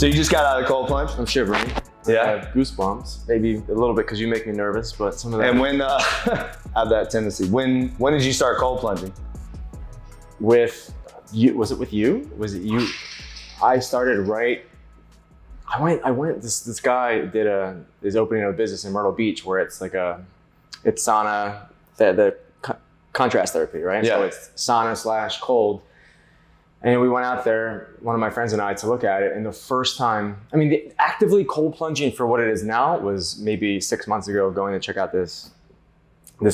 So you just got out of cold plunge? I'm shivering. Yeah. I have goosebumps. Maybe a little bit because you make me nervous, but some of that. And when, I have that tendency. When did you start cold plunging? With you, was it with you? Was it you? I started right. I went. This guy is opening a business in Myrtle Beach where it's like it's sauna, the contrast therapy, right? Yeah. So it's sauna / cold. And we went out there, one of my friends and I, to look at it. And the first time, I mean, actively cold plunging for what it is now was maybe 6 months ago, going to check out this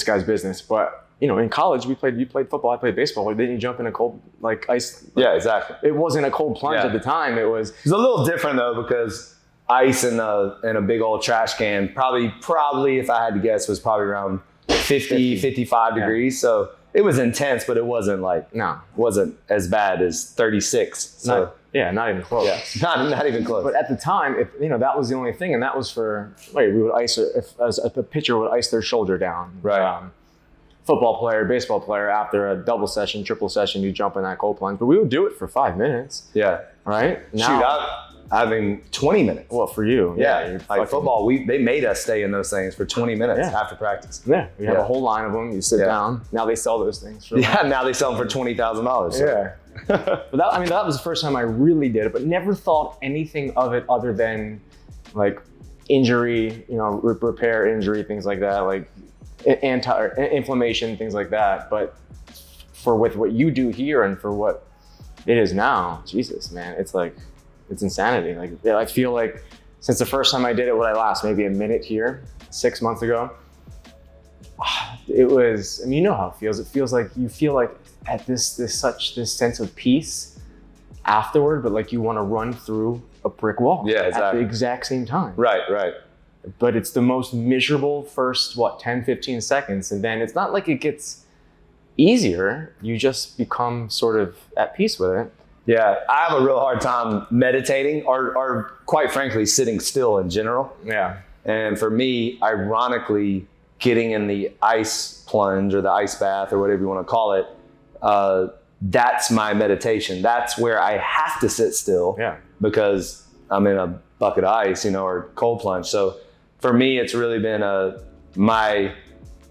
guy's business. But in college, you played football, I played baseball. Didn't you jump in a cold ice? Yeah, exactly. It wasn't a cold plunge at the time. It's a little different though, because ice in a big old trash can, probably if I had to guess, was probably around 50, 55 degrees. So it was intense, but it wasn't wasn't as bad as 36. So not even close. Yeah, not even close. But at the time, that was the only thing, and that was for we would ice if a pitcher would ice their shoulder down. Right. Football player, baseball player, after a double session, triple session, you jump in that cold plunge. But we would do it for 5 minutes. Yeah. Right. Having 20 minutes. Well, for you. Yeah. Like football, they made us stay in those things for 20 minutes after practice. Yeah. We have a whole line of them. You sit down. Now they sell those things. Now they sell them for $20,000. So. Yeah. But that was the first time I really did it, but never thought anything of it other than like injury, repair injury, things like that, like inflammation, things like that. But with what you do here and for what it is now, Jesus, man, it's insanity. Like, I feel like since the first time I did it, what I last maybe a minute here 6 months ago, it was, you know how it feels. It feels like you feel like at this sense of peace afterward, but like you want to run through a brick wall at the exact same time. Right. But it's the most miserable first, 10, 15 seconds. And then it's not like it gets easier. You just become sort of at peace with it. Yeah, I have a real hard time meditating or quite frankly, sitting still in general. Yeah. And for me, ironically, getting in the ice plunge or the ice bath or whatever you want to call it, that's my meditation. That's where I have to sit still because I'm in a bucket of ice, or cold plunge. So for me, it's really been my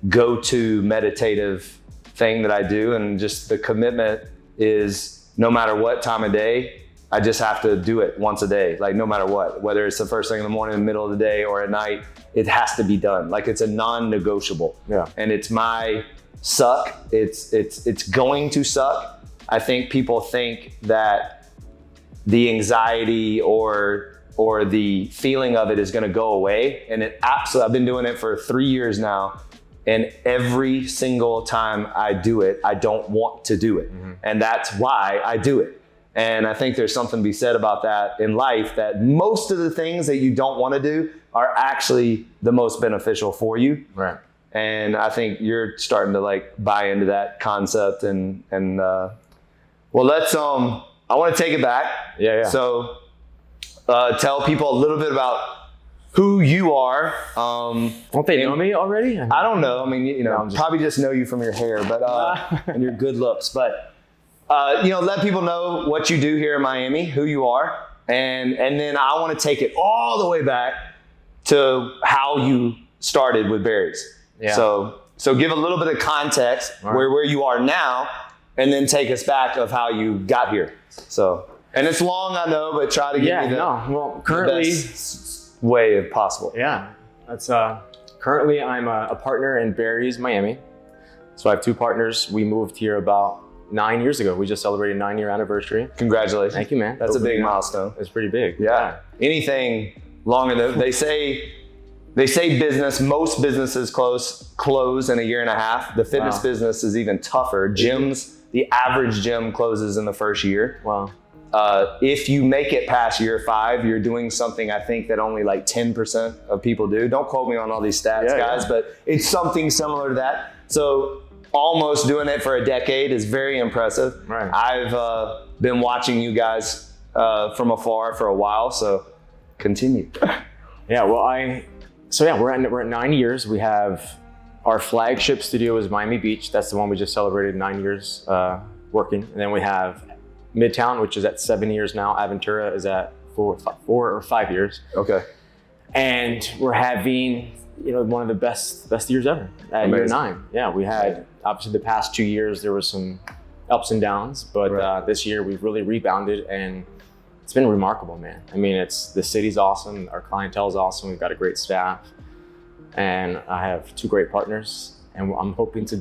go-to meditative thing that I do. And just the commitment is no matter what time of day, I just have to do it once a day. Like no matter what, whether it's the first thing in the morning, in the middle of the day, or at night, it has to be done. Like it's a non-negotiable. Yeah. And it's my suck. It's going to suck. I think people think that the anxiety or the feeling of it is going to go away. And it absolutely, I've been doing it for 3 years now. And every single time I do it, I don't want to do it. Mm-hmm. And that's why I do it. And I think there's something to be said about that in life, that most of the things that you don't want to do are actually the most beneficial for you. Right. And I think you're starting to buy into that concept and well, let's, I want to take it back. Yeah. So tell people a little bit about who you are. Don't they know me already? I don't know. I mean, probably just know you from your hair, but and your good looks. But let people know what you do here in Miami, who you are, and then I want to take it all the way back to how you started with berries. Yeah. So give a little bit of context where you are now, and then take us back of how you got here. So, and it's long, I know, but try to give me currently. The best way if possible. Yeah, that's currently I'm a partner in Berries Miami. So I have two partners. We moved here about 9 years ago. We just celebrated 9-year anniversary. Congratulations. Thank you, man. That's a big milestone. It's pretty big. Yeah. Anything longer than they say business, most businesses close in a year and a half. The fitness business is even tougher. Gyms, the average gym closes in the first year. Wow. If you make it past year 5, you're doing something I think that only 10% of people do. Don't quote me on all these stats, guys, but it's something similar to that. So almost doing it for a decade is very impressive. Right. I've been watching you guys from afar for a while, so continue. Yeah, well, we're at 9 years. We have our flagship studio is Miami Beach. That's the one we just celebrated 9 years working. And then we have Midtown, which is at 7 years now. Aventura is at 4 or 5 years. Okay. And we're having, one of the best years ever at year 9. Yeah, we had, obviously the past 2 years, there were some ups and downs, but this year we've really rebounded, and it's been remarkable, man. I mean, the city's awesome. Our clientele is awesome. We've got a great staff, and I have 2 great partners, and I'm hoping to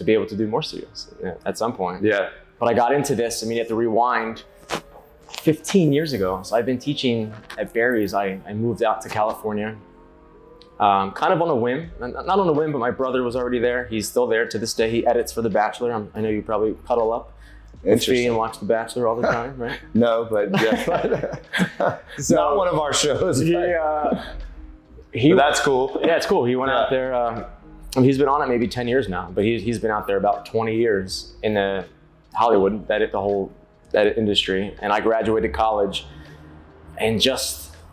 be able to do more studios at some point. Yeah. But I got into this, you have to rewind 15 years ago. So I've been teaching at Barry's. I moved out to California, kind of on a whim. Not on a whim, but my brother was already there. He's still there to this day. He edits for The Bachelor. I know you probably cuddle up with me and watch The Bachelor all the time, right? No, but yeah. It's not one of our shows. But that's cool. Yeah, it's cool. He went out there. He's been on it maybe 10 years now, but he's been out there about 20 years in the Hollywood, that industry. And I graduated college, and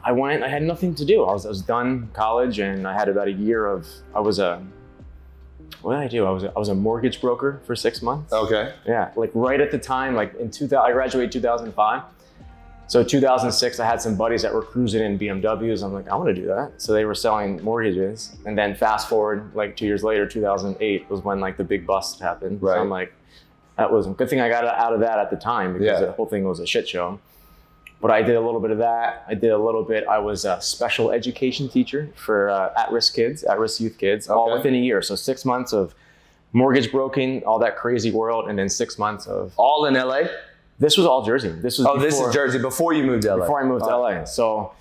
I went. I had nothing to do. I was done college, and I had about a year of. What did I do? I was a mortgage broker for 6 months. Okay. Yeah, like right at the time, like in 2000, I graduated 2005. So 2006, I had some buddies that were cruising in BMWs. I'm like, I want to do that. So they were selling mortgages. And then fast forward, like 2 years later, 2008 was when like the big bust happened. Right. So I'm like, that was a good thing I got out of that at the time, because the whole thing was a shit show. But I did a little bit of that. I was a special education teacher for at-risk youth kids, all within a year. So 6 months of mortgage broking, all that crazy world, and then 6 months of... All in LA? This was all Jersey. This is Jersey before you moved to LA. Before I moved to LA. So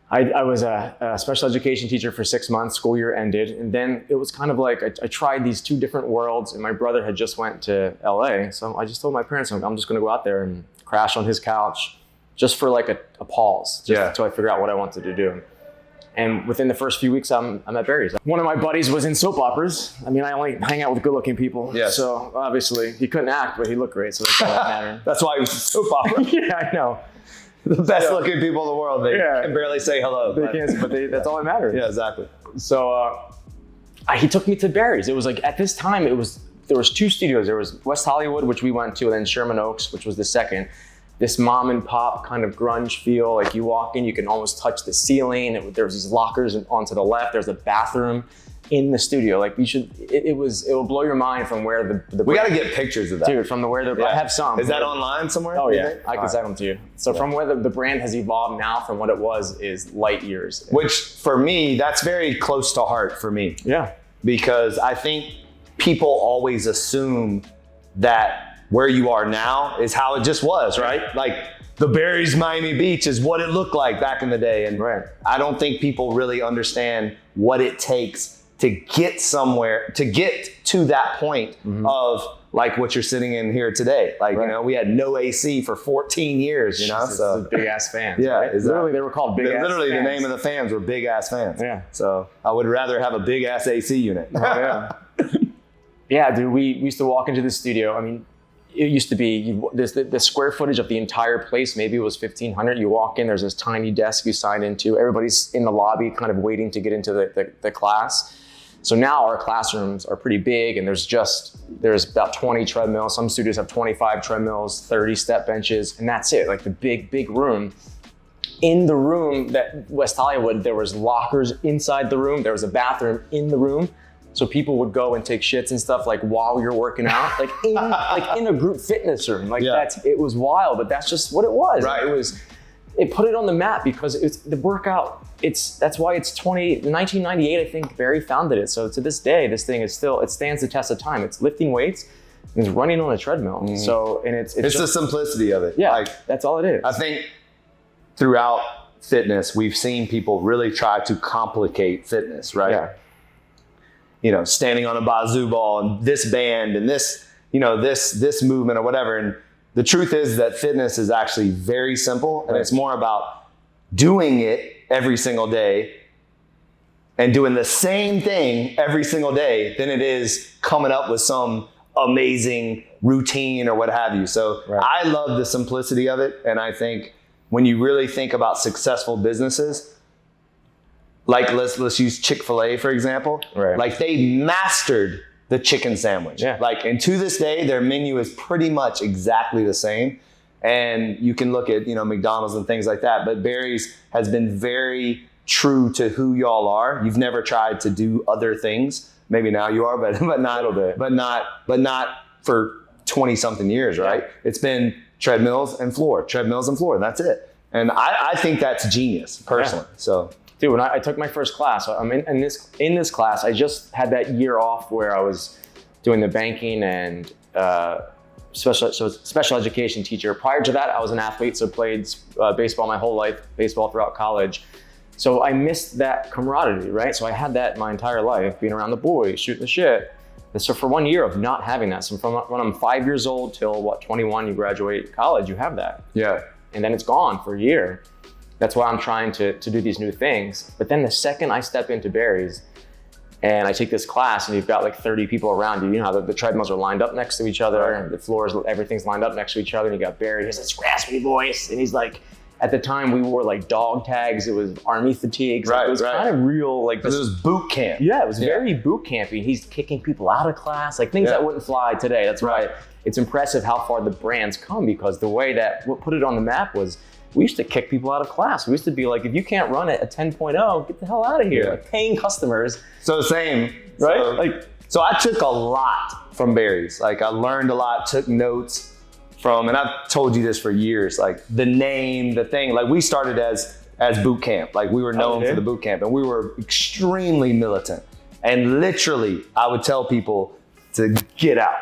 I was a special education teacher for 6 months. School year ended. And then it was kind of like I tried these 2 different worlds, and my brother had just went to LA. So I just told my parents, I'm just going to go out there and crash on his couch just for like a pause, until I figure out what I wanted to do. And within the first few weeks, I'm at Barry's. One of my buddies was in soap operas. I only hang out with good-looking people. Yes. So obviously, he couldn't act, but he looked great, so that's all that mattered. That's why he was in soap opera. Yeah, I know. The best-looking people in the world. They can barely say hello. They can't, but that's all that matters. Yeah, exactly. So he took me to Barry's. It was like, at this time, there was 2 studios. There was West Hollywood, which we went to, and then Sherman Oaks, which was the second. This mom and pop kind of grunge feel. Like you walk in, you can almost touch the ceiling. There's these lockers onto the left. There's a bathroom in the studio. Like it will blow your mind from where the we got to get pictures of that. Dude, from I have some. Is that online somewhere? Oh yeah, I can send them to you. So from where the brand has evolved now from what it was is light years. Which for me, that's very close to heart for me. Yeah. Because I think people always assume that where you are now is how it just was, right? Like the Barry's Miami Beach is what it looked like back in the day. And I don't think people really understand what it takes to get somewhere, to get to that point of like what you're sitting in here today. Like, we had no AC for 14 years, So big ass fans. Yeah. Right? Literally, they were called big ass fans. Literally, the name of the fans were big ass fans. Yeah. So I would rather have a big ass AC unit. Oh, yeah. Yeah, dude, we used to walk into the studio. It used to be the square footage of the entire place, maybe it was 1,500. You walk in, there's this tiny desk you sign into. Everybody's in the lobby kind of waiting to get into the class. So now our classrooms are pretty big, and there's about 20 treadmills. Some studios have 25 treadmills, 30 step benches, and that's it. Like the big room. In the room that West Hollywood, there was lockers inside the room. There was a bathroom in the room. So people would go and take shits and stuff like while you're working out, like in a group fitness room. Like it was wild, but that's just what it was. Right. It put it on the map because it's the workout. That's why it's 1998, I think Barry founded it. So to this day, this thing is it stands the test of time. It's lifting weights, and it's running on a treadmill. Mm-hmm. So, and it's just the simplicity of it. Yeah, that's all it is. I think throughout fitness, we've seen people really try to complicate fitness, right? Yeah. Standing on a bazoo ball and this band and this, this movement or whatever. And the truth is that fitness is actually very simple, and it's more about doing it every single day and doing the same thing every single day than it is coming up with some amazing routine or what have you. So I love the simplicity of it. And I think when you really think about successful businesses, like let's use Chick-fil-A, for example. Right. Like they mastered the chicken sandwich. Yeah. Like, and to this day, their menu is pretty much exactly the same. And you can look at, McDonald's and things like that, but Barry's has been very true to who y'all are. You've never tried to do other things. Maybe now you are, but not for 20 something years, right? Yeah. It's been treadmills and floor, and that's it. And I think that's genius personally. Yeah. So, dude, when I took my first class, I'm in this class, I just had that year off where I was doing the banking and special education teacher. Prior to that, I was an athlete, so played baseball my whole life, baseball throughout college. So I missed that camaraderie, right? So I had that my entire life, being around the boys, shooting the shit. And so for 1 year of not having that, so from when I'm 5 years old till 21, you graduate college, you have that. Yeah. And then it's gone for a year. That's why I'm trying to do these new things. But then the second I step into Barry's and I take this class and you've got like 30 people around you, you know how the treadmills are lined up next to each other and the floors, everything's lined up next to each other, and you got Barry, he has this raspy voice, and he's like, at the time we wore like dog tags, it was army fatigues, right, it was kind of real, like this. It was boot camp. Yeah, it was very boot campy. He's kicking people out of class, like things that wouldn't fly today. That's right. It's impressive how far the brand's come, because the way that what put it on the map was we used to kick people out of class. We used to be like, if you can't run it at 10.0, get the hell out of here. Like paying customers. So same, right? So I took a lot from Barry's. Like I learned a lot, took notes from, and I've told you this for years, like the name, the thing, like we started as boot camp. Like we were known for the boot camp, and we were extremely militant. And literally I would tell people to get out,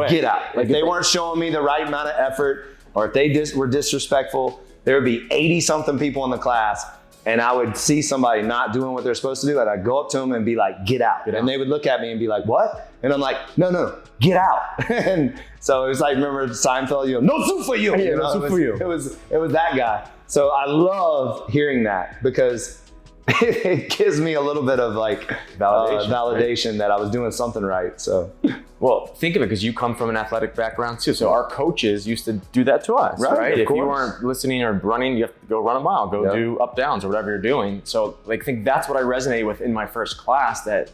get out. Like they weren't showing me the right amount of effort, or if they were disrespectful, there would be 80 something people in the class, and I would see somebody not doing what they're supposed to do, and I'd go up to them and be like, get out. And they would look at me and be like, what? And I'm like, no, get out. And so it was like, remember Seinfeld, no soup for you. Yeah, no soup for you. It was that guy. So I love hearing that, because it gives me a little bit of like validation that I was doing something right. So, well, think of it, because you come from an athletic background too. So our coaches used to do that to us, right? If you weren't listening or running, you have to go run a mile, go do up downs or whatever you're doing. So like, I think that's what I resonated with in my first class, that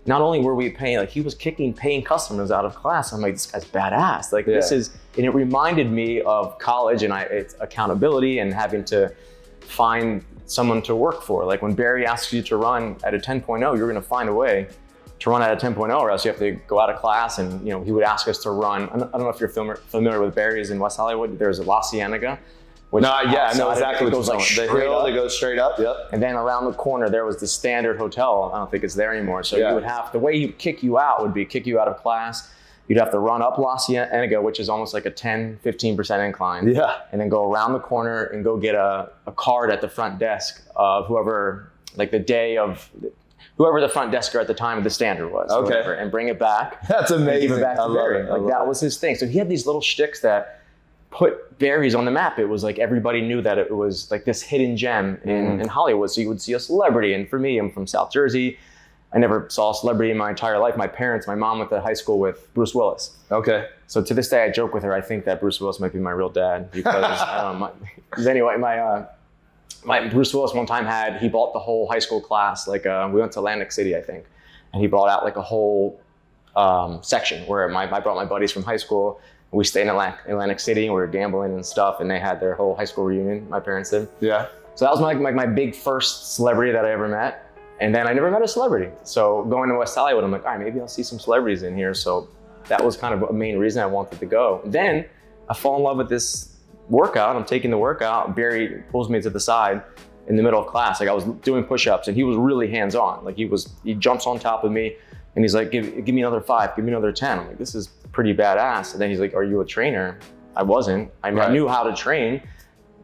not only were we paying, like he was paying customers out of class. I'm like, this guy's badass. Like this is, and it reminded me of college and it's accountability and having to find someone to work for. Like when Barry asks you to run at a 10.0, you're going to find a way to run at a 10.0, or else you have to go out of class. And he would ask us to run. I don't know if you're familiar with Barry's in West Hollywood. There's a La Cienega. I know exactly what goes like the hill that goes straight up. Yep. And then around the corner there was the Standard Hotel. I don't think it's there anymore. So you would have, the way he'd kick you out would be kick you out of class. You'd have to run up La Cienega, which is almost like a 10-15% incline. Yeah. And then go around the corner and go get a card at the front desk of whoever, like the day of whoever the front desker at the time of the Standard was. Okay. Whatever, and bring it back. That's amazing. Give it back to Barry. Like that was his thing. So he had these little shticks that put Barry's on the map. It was like everybody knew that it was like this hidden gem in Hollywood. So you would see a celebrity. And for me, I'm from South Jersey. I never saw a celebrity in my entire life. My mom went to high school with Bruce Willis. Okay. So to this day, I joke with her, I think that Bruce Willis might be my real dad, because anyway, my Bruce Willis one time he bought the whole high school class. Like we went to Atlantic City, I think, and he brought out like a whole section where I brought my buddies from high school. We stayed in Atlantic City and we were gambling and stuff, and they had their whole high school reunion, my parents did. Yeah. So that was my big first celebrity that I ever met. And then I never met a celebrity. So going to West Hollywood, I'm like, all right, maybe I'll see some celebrities in here. So that was kind of a main reason I wanted to go. And then I fall in love with this workout. I'm taking the workout. Barry pulls me to the side in the middle of class. Like I was doing push-ups, and he was really hands-on. Like he jumps on top of me and he's like, give me another 5, give me another 10. I'm like, this is pretty badass. And then he's like, are you a trainer? I wasn't. I knew how to train.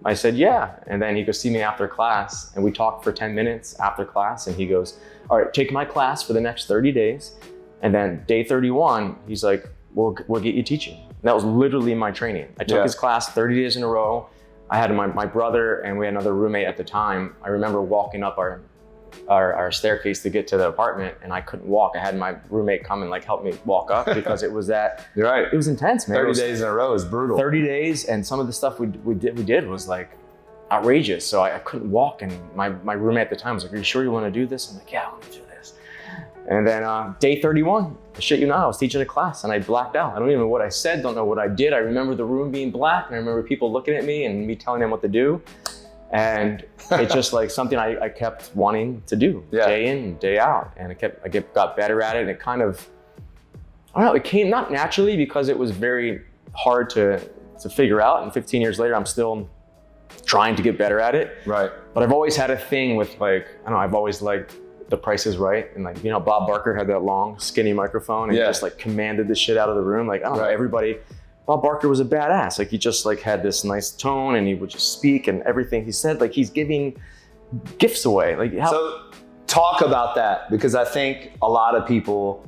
I said, yeah. And then he goes see me after class, and we talked for 10 minutes after class, and he goes, all right, take my class for the next 30 days. And then day 31, he's like, we'll get you teaching. And that was literally my training. I took his class 30 days in a row. I had my brother, and we had another roommate at the time. I remember walking up our staircase to get to the apartment, and I couldn't walk. I had my roommate come and like help me walk up, because it was that. You're right. It was intense, man. 30 days in a row is brutal. 30 days, and some of the stuff we did was like outrageous. So I couldn't walk, and my roommate at the time was like, "Are you sure you want to do this?" I'm like, "Yeah, I want to do this." And then day 31, I shit you not, I was teaching a class and I blacked out. I don't even know what I said, don't know what I did. I remember the room being black and I remember people looking at me and me telling them what to do. And it's just like something I kept wanting to do day in, day out. And I got better at it, and it kind of, I don't know, it came not naturally because it was very hard to figure out. And 15 years later, I'm still trying to get better at it. Right. But I've always had a thing with like, I don't know, I've always liked The Price is Right. And like, you know, Bob Barker had that long, skinny microphone and just like commanded the shit out of the room. Like, I don't know, everybody, Bob Barker was a badass. Like he just like had this nice tone and he would just speak, and everything he said, like he's giving gifts away. Like So talk about that, because I think a lot of people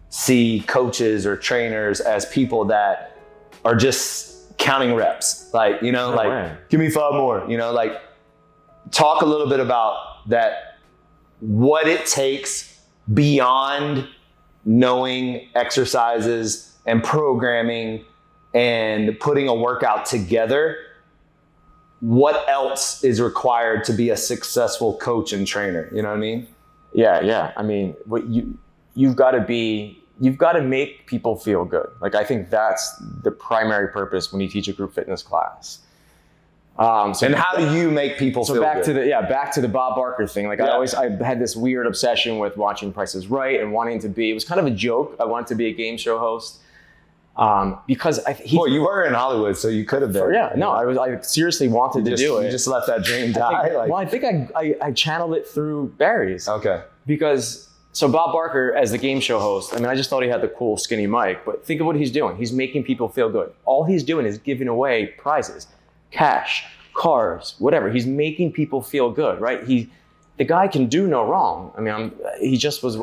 see coaches or trainers as people that are just counting reps. Like, you know, give me 5 more, you know, like talk a little bit about that, what it takes beyond knowing exercises and programming and putting a workout together. What else is required to be a successful coach and trainer? You know what I mean? Yeah. I mean, what you've got to make people feel good. Like, I think that's the primary purpose when you teach a group fitness class. And how do you make people feel back good? back to the Bob Barker thing. Like I had this weird obsession with watching Price is Right and wanting to be, it was kind of a joke. I wanted to be a game show host. Because you were in Hollywood, so you could have been. I seriously wanted to do it. You just let that dream die. I think I channeled it through Barry's. Okay. Because, so Bob Barker as the game show host, I mean, I just thought he had the cool skinny mic, but think of what he's doing. He's making people feel good. All he's doing is giving away prizes, cash, cars, whatever. He's making people feel good, right? The guy can do no wrong. I mean, he just was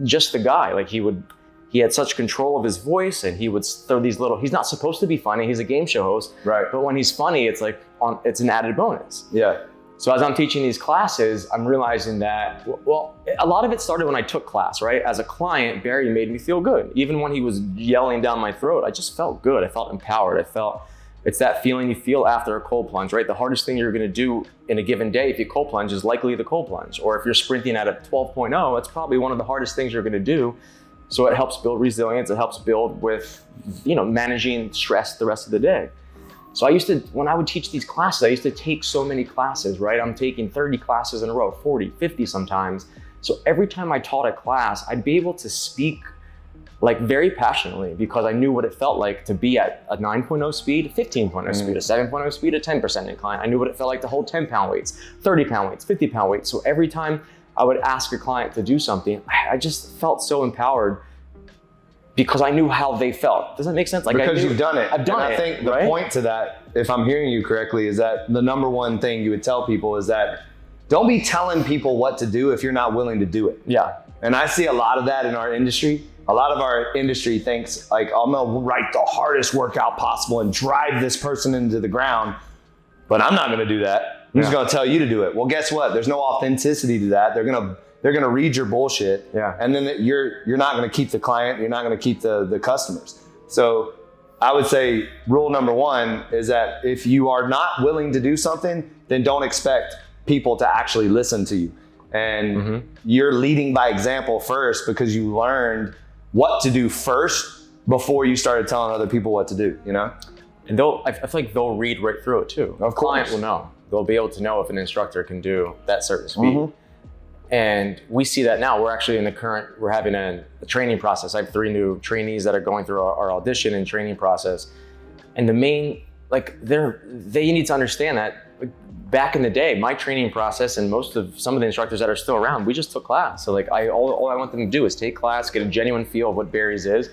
just the guy. Like he had such control of his voice, and he would throw these little, he's not supposed to be funny. He's a game show host. Right. But when he's funny, it's like, it's an added bonus. Yeah. So as I'm teaching these classes, I'm realizing that, well, a lot of it started when I took class, right? As a client, Barry made me feel good. Even when he was yelling down my throat, I just felt good. I felt empowered. It's that feeling you feel after a cold plunge, right? The hardest thing you're gonna do in a given day if you cold plunge is likely the cold plunge. Or if you're sprinting at a 12.0, that's probably one of the hardest things you're gonna do. So it helps build resilience. It helps build with, managing stress the rest of the day. So when I would teach these classes, I used to take so many classes, right? I'm taking 30 classes in a row, 40, 50 sometimes. So every time I taught a class, I'd be able to speak like very passionately because I knew what it felt like to be at a 9.0 speed, 15.0 speed, a 7.0 speed, a 10% incline. I knew what it felt like to hold 10 pound weights, 30 pound weights, 50 pound weights. So every time I would ask a client to do something, I just felt so empowered because I knew how they felt. Does that make sense? Like because you've done it. I've done it. I think the point to that, if I'm hearing you correctly, is that the number one thing you would tell people is that don't be telling people what to do if you're not willing to do it. Yeah. And I see a lot of that in our industry. A lot of our industry thinks like, I'm gonna write the hardest workout possible and drive this person into the ground, but I'm not gonna do that. I'm just gonna tell you to do it. Well, guess what? There's no authenticity to that. They're gonna read your bullshit, and then you're not gonna keep the client. You're not gonna keep the customers. So I would say rule number one is that if you are not willing to do something, then don't expect people to actually listen to you. And you're leading by example first because you learned what to do first before you started telling other people what to do, And I feel like they'll read right through it too. Of course. Client will know. They'll be able to know if an instructor can do that certain speed. And we see that now. We're actually we're having a training process. I have 3 new trainees that are going through our audition and training process. And the main, they need to understand that back in the day, my training process and some of the instructors that are still around, we just took class. So all I want them to do is take class, get a genuine feel of what Barry's is,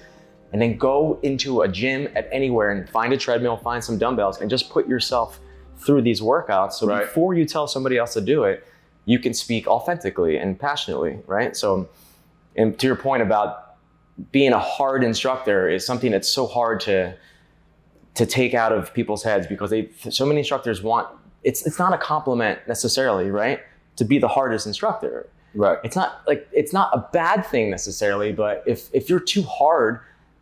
and then go into a gym at anywhere and find a treadmill, find some dumbbells, and just put yourself through these workouts. So before you tell somebody else to do it, you can speak authentically and passionately, right? So, and to your point about being a hard instructor is something that's so hard to take out of people's heads because so many instructors want, it's not a compliment necessarily, right? To be the hardest instructor. Right. It's not a bad thing necessarily, but if you're too hard,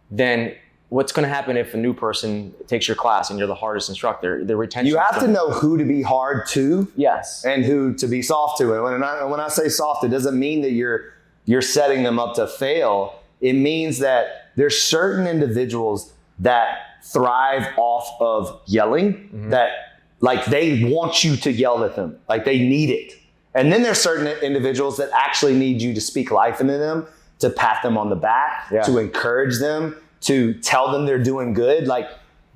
then what's going to happen if a new person takes your class and you're the hardest instructor? The retention. You have to know who to be hard to. Yes. And who to be soft to. And when I say soft, it doesn't mean that you're you're setting them up to fail. It means that there's certain individuals that thrive off of yelling, that like they want you to yell at them, like they need it. And then there's certain individuals that actually need you to speak life into them, to pat them on the back, to encourage them, to tell them they're doing good. Like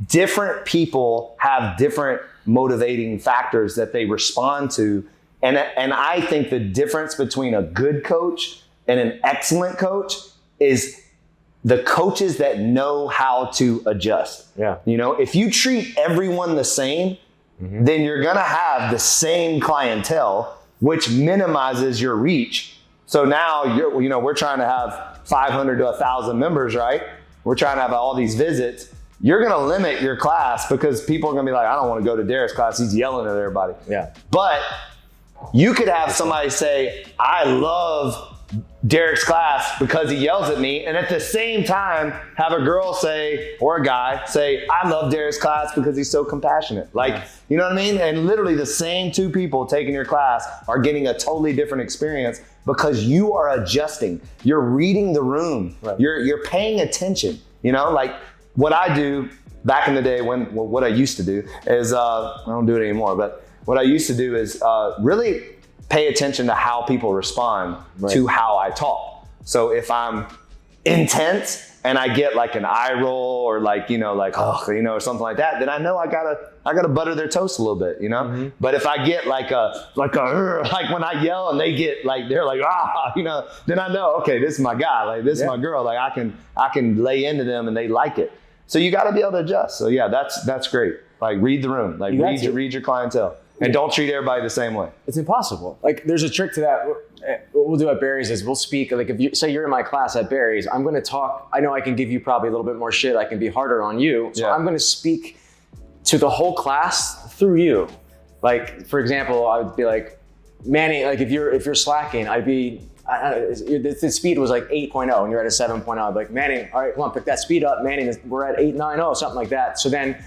different people have different motivating factors that they respond to. And I think the difference between a good coach and an excellent coach is the coaches that know how to adjust. Yeah. You know, if you treat everyone the same, then you're going to have the same clientele, which minimizes your reach. So now we're trying to have 500 to 1,000 members, right? We're trying to have all these visits. You're going to limit your class because people are going to be like, I don't want to go to Derek's class. He's yelling at everybody. Yeah. But you could have somebody say, I love Derek's class because he yells at me, and at the same time have a girl say, or a guy say, I love Derek's class because he's so compassionate. Like, you know what I mean? And literally the same two people taking your class are getting a totally different experience because you are adjusting. You're reading the room. Right. You're paying attention. You know, like what I do back in the day what I used to do is, I don't do it anymore, but what I used to do is really pay attention to how people respond to how I talk. So if I'm intense and I get like an eye roll or like, or something like that, then I know I gotta butter their toast a little bit, you know? But if I get like when I yell and they get like, they're like, then I know, okay, this is my guy, like this is my girl, like I can lay into them and they like it. So you gotta be able to adjust. So yeah, that's great. Like read the room, like read your clientele. And don't treat everybody the same way. It's impossible. Like there's a trick to that. What we'll do at Barry's is we'll speak, like if you say you're in my class at Barry's, I'm going to talk. I know I can give you probably a little bit more shit. I can be harder on you. So I'm going to speak to the whole class through you. Like, for example, I would be like, Manny, like if you're slacking, I'd be, the speed was like 8.0 and you're at a 7.0. I'd be like, Manny, all right, come on, pick that speed up. Manny, we're at 8.90, something like that. So then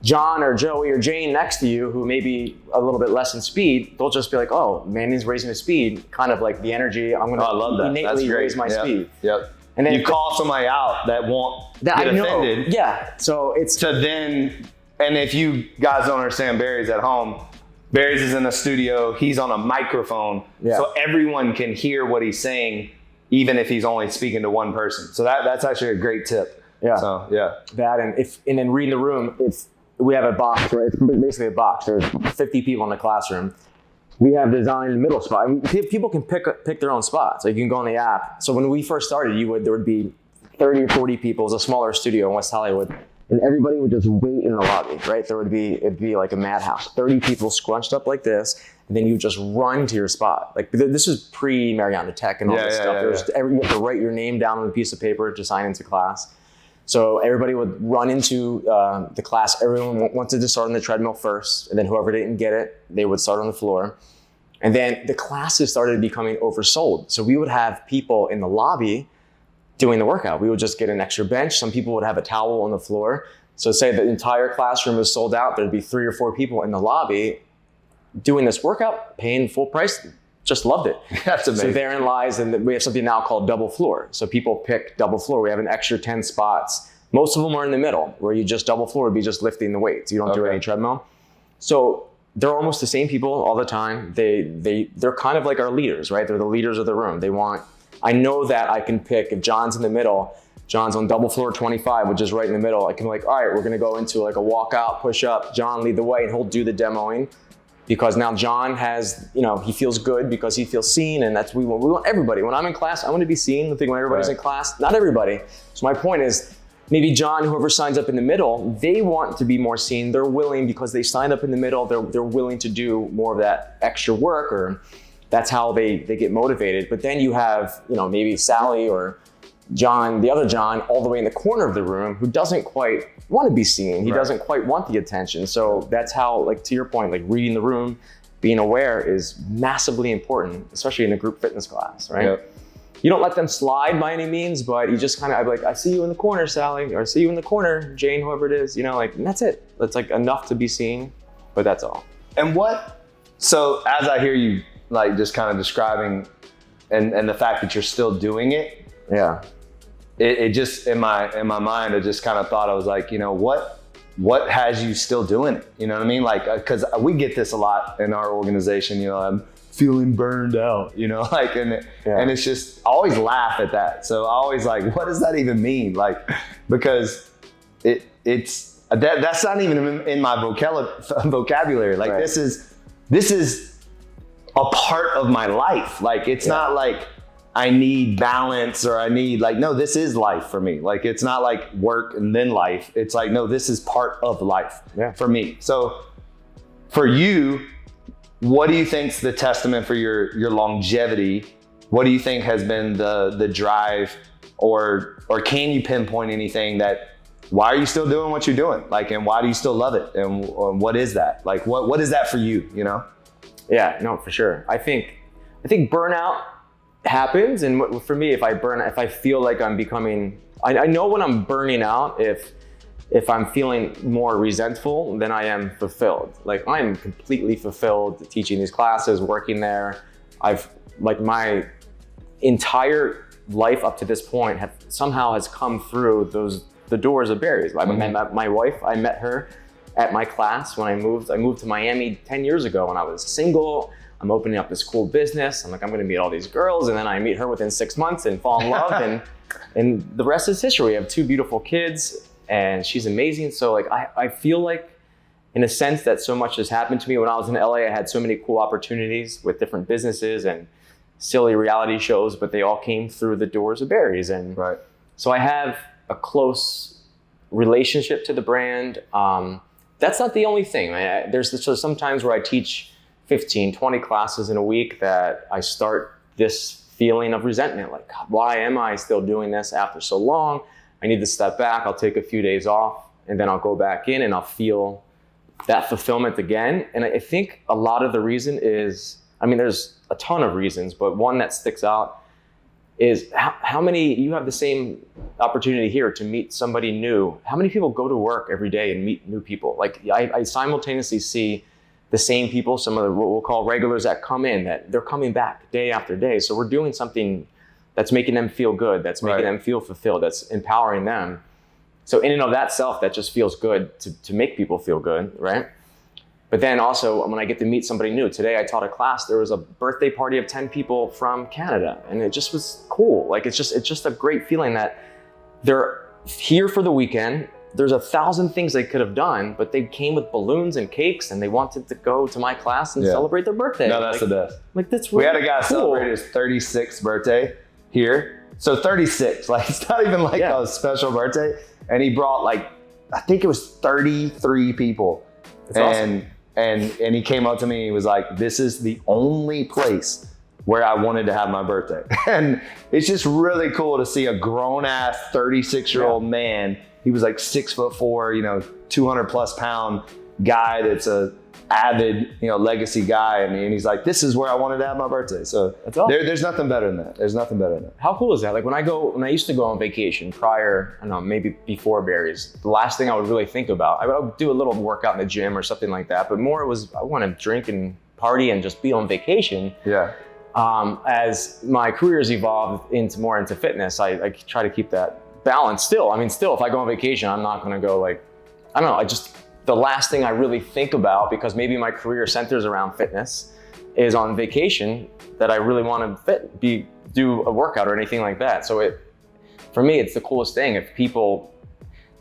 John or Joey or Jane next to you, who may be a little bit less in speed, they'll just be like, oh, Manny's raising his speed, kind of like the energy. I'm going to innately raise my speed. Yep. And then you call somebody out that won't get offended. Yeah. So it's to then, and if you guys don't understand Barry's at home, Barry's is in the studio. He's on a microphone. Yeah. So everyone can hear what he's saying, even if he's only speaking to one person. So that's actually a great tip. Yeah. So yeah. That and then reading the room, we have a box, right? It's basically a box. There's 50 people in the classroom. We have designed the middle spot. I mean, people can pick their own spots. Like you can go on the app. So when we first started, there would be 30 or 40 people. It was a smaller studio in West Hollywood, and everybody would just wait in the lobby, right? It'd be like a madhouse. 30 people scrunched up like this, and then you just run to your spot. Like this is pre-Mariana Tech and all this stuff. You have to write your name down on a piece of paper to sign into class. So everybody would run into the class. Everyone wanted to start on the treadmill first, and then whoever didn't get it, they would start on the floor. And then the classes started becoming oversold. So we would have people in the lobby doing the workout. We would just get an extra bench. Some people would have a towel on the floor. So say the entire classroom was sold out, there'd be 3 or 4 people in the lobby doing this workout, paying full price. Just loved it. That's amazing. So therein lies, and we have something now called double floor. So people pick double floor. We have an extra 10 spots. Most of them are in the middle, where you just double floor would be just lifting the weights. You don't do any treadmill. So they're almost the same people all the time. They're kind of like our leaders, right? They're the leaders of the room. I know that I can pick, if John's in the middle, John's on double floor 25, which is right in the middle. I can be like, all right, we're going to go into like a walkout, push up. John, lead the way, and he'll do the demoing. Because now John has, he feels good because he feels seen, and we want everybody. When I'm in class, I want to be seen. I think when everybody's in class, not everybody. So my point is, maybe John, whoever signs up in the middle, they want to be more seen. They're willing because they signed up in the middle. They're willing to do more of that extra work, or that's how they get motivated. But then you have, maybe Sally or John, the other John, all the way in the corner of the room, who doesn't quite want to be seen. He doesn't quite want the attention. So that's how, like to your point, like reading the room, being aware is massively important, especially in a group fitness class, right? Yep. You don't let them slide by any means, but you just kind of, I'd be like, I see you in the corner, Sally, or I see you in the corner, Jane, whoever it is, and that's it. That's like enough to be seen, but that's all. So as I hear you, like just kind of describing and the fact that you're still doing it. Yeah. It just, in my mind, I just kind of thought, I was like, what has you still doing it? You know what I mean? Like, cause we get this a lot in our organization, I'm feeling burned out, like, and it's just, I always laugh at that. So I always like, what does that even mean? Like, because that's not even in my vocabulary. Like, right. This is a part of my life. Like, it's not like I need balance or I need no, this is life for me. Like, it's not like work and then life. It's like, no, this is part of life for me. So for you, what do you think's the testament for your longevity? What do you think has been the drive, or can you pinpoint anything that, why are you still doing what you're doing? Like, and why do you still love it? And what is that? Like, what is that for you, Yeah, no, for sure. I think burnout happens. And for me, if I feel like I'm becoming, I know when I'm burning out, if I'm feeling more resentful than I am fulfilled. Like, I'm completely fulfilled teaching these classes, working there. My entire life up to this point somehow has come through the doors of Barry's. I met my wife, I met her at my class when I moved to Miami 10 years ago when I was single. I'm opening up this cool business. I'm like, I'm gonna meet all these girls. And then I meet her within 6 months and fall in love. and the rest is history. We have 2 beautiful kids and she's amazing. So like, I feel like in a sense that so much has happened to me. When I was in LA, I had so many cool opportunities with different businesses and silly reality shows, but they all came through the doors of Barry's. And so I have a close relationship to the brand. That's not the only thing. There's some times where I teach 15, 20 classes in a week that I start this feeling of resentment. Like, God, why am I still doing this after so long? I need to step back. I'll take a few days off and then I'll go back in and I'll feel that fulfillment again. And I think a lot of the reason is, there's a ton of reasons, but one that sticks out is how many, you have the same opportunity here to meet somebody new. How many people go to work every day and meet new people? Like, I simultaneously see the same people, some of what we'll call regulars that come in, that they're coming back day after day. So we're doing something that's making them feel good, that's making them feel fulfilled, that's empowering them. So in and of that self, that just feels good to make people feel good, right? But then also when I get to meet somebody new, today I taught a class, there was a birthday party of 10 people from Canada, and it just was cool. Like, it's just a great feeling that they're here for the weekend. There's 1,000 things they could have done, but they came with balloons and cakes and they wanted to go to my class and celebrate their birthday. No, that's the best. Like, that's really We had a guy cool. celebrate his 36th birthday here. So 36, like, it's not even like a special birthday. And he brought I think it was 33 people. That's awesome. And he came up to me and he was like, this is the only place where I wanted to have my birthday. And it's just really cool to see a grown ass 36-year-old man. He was like 6'4", 200 plus pound guy that's a avid, legacy guy. And he's like, this is where I wanted to have my birthday. So that's awesome. There's nothing better than that. There's nothing better than that. How cool is that? Like, when I used to go on vacation prior, I don't know, maybe before Barry's, the last thing I would really think about, I would do a little workout in the gym or something like that, but more it was, I want to drink and party and just be on vacation. Yeah. As my career's evolved into fitness, I try to keep that balance still. Still, if I go on vacation, I'm not going to go the last thing I really think about, because maybe my career centers around fitness, is on vacation that I really want to do a workout or anything like that. So for me, it's the coolest thing. If people,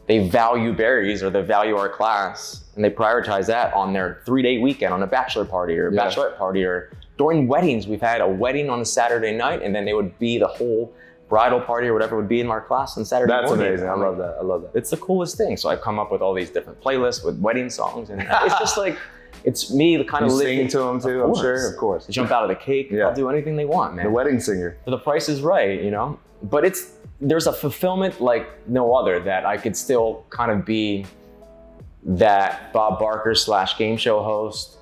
they value Barry's or they value our class and they prioritize that on their 3-day weekend, on a bachelor party or bachelorette party, or during weddings. We've had a wedding on a Saturday night and then they would be the whole bridal party or whatever would be in our class on Saturday morning. That's amazing. I love that. It's the coolest thing. So I've come up with all these different playlists with wedding songs, and it's just like, it's me kind of living. Sing to them too, I'm sure, of course. Jump out of the cake. I'll do anything they want, man. The wedding singer. The price is right, But there's a fulfillment like no other, that I could still kind of be that Bob Barker / game show host.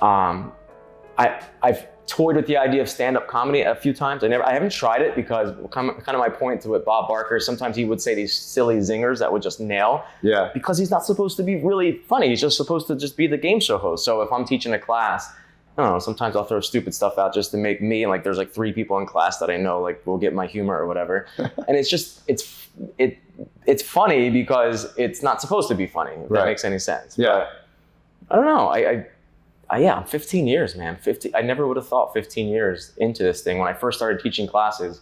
I've toyed with the idea of stand-up comedy a few times. I haven't tried it because kind of my point to it, Bob Barker, sometimes he would say these silly zingers that would just nail. Yeah. Because he's not supposed to be really funny. He's just supposed to just be the game show host. So if I'm teaching a class, I don't know, sometimes I'll throw stupid stuff out just to make me, and like there's like 3 people in class that I know like will get my humor or whatever. And it's just, it's funny because it's not supposed to be funny, if that makes any sense. Yeah. But I don't know. I'm 15 years, man. I never would have thought 15 years into this thing. When I first started teaching classes,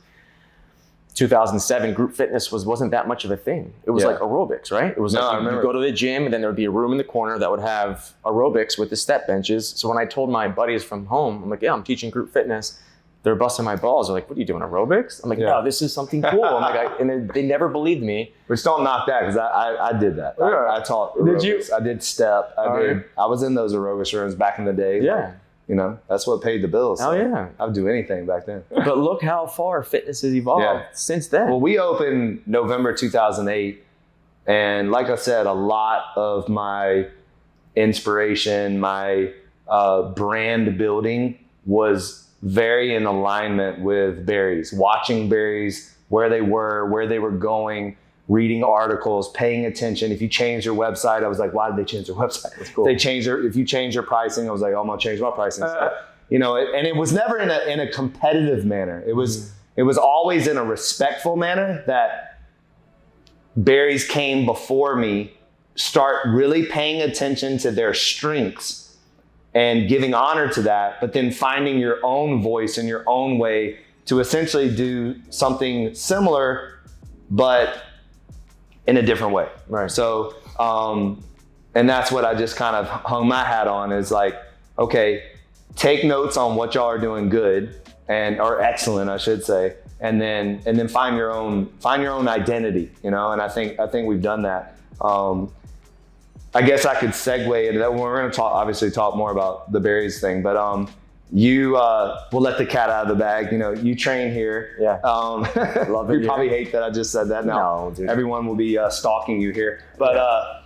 2007, group fitness wasn't that much of a thing. It was like aerobics, right? It was like you go to the gym and then there would be a room in the corner that would have aerobics with the step benches. So when I told my buddies from home, I'm like, yeah, I'm teaching group fitness. They're busting my balls. They're like, what are you doing, aerobics? I'm like, no, this is something cool. I'm like, and they never believed me. Which don't knock that, because I did that. I taught aerobics. Did you? I did step. I was in those aerobics rooms back in the day. Yeah. Like, you know, that's what paid the bills. Oh, yeah. I'd do anything back then. But look how far fitness has evolved since then. Well, we opened November 2008. And like I said, a lot of my inspiration, my brand building was very in alignment with Barry's. Watching Barry's, where they were going, reading articles, paying attention. If you change your website, I was like, why did they change their website? That's cool. If you change your pricing, I was like, oh, I'm gonna change my pricing. You know, and it was never in a competitive manner. It was always in a respectful manner that Barry's came before me, start really paying attention to their strengths and giving honor to that, but then finding your own voice and your own way to essentially do something similar, but in a different way. Right. So, and that's what I just kind of hung my hat on, is like, okay, take notes on what y'all are doing good or excellent, I should say, and then find your own identity, you know. And I think we've done that. I guess I could segue into that. We're going to obviously talk more about the Barry's thing, but you we'll let the cat out of the bag. You know, you train here. Yeah. Love it. You probably hate that I just said that. No, dude. Everyone will be stalking you here. But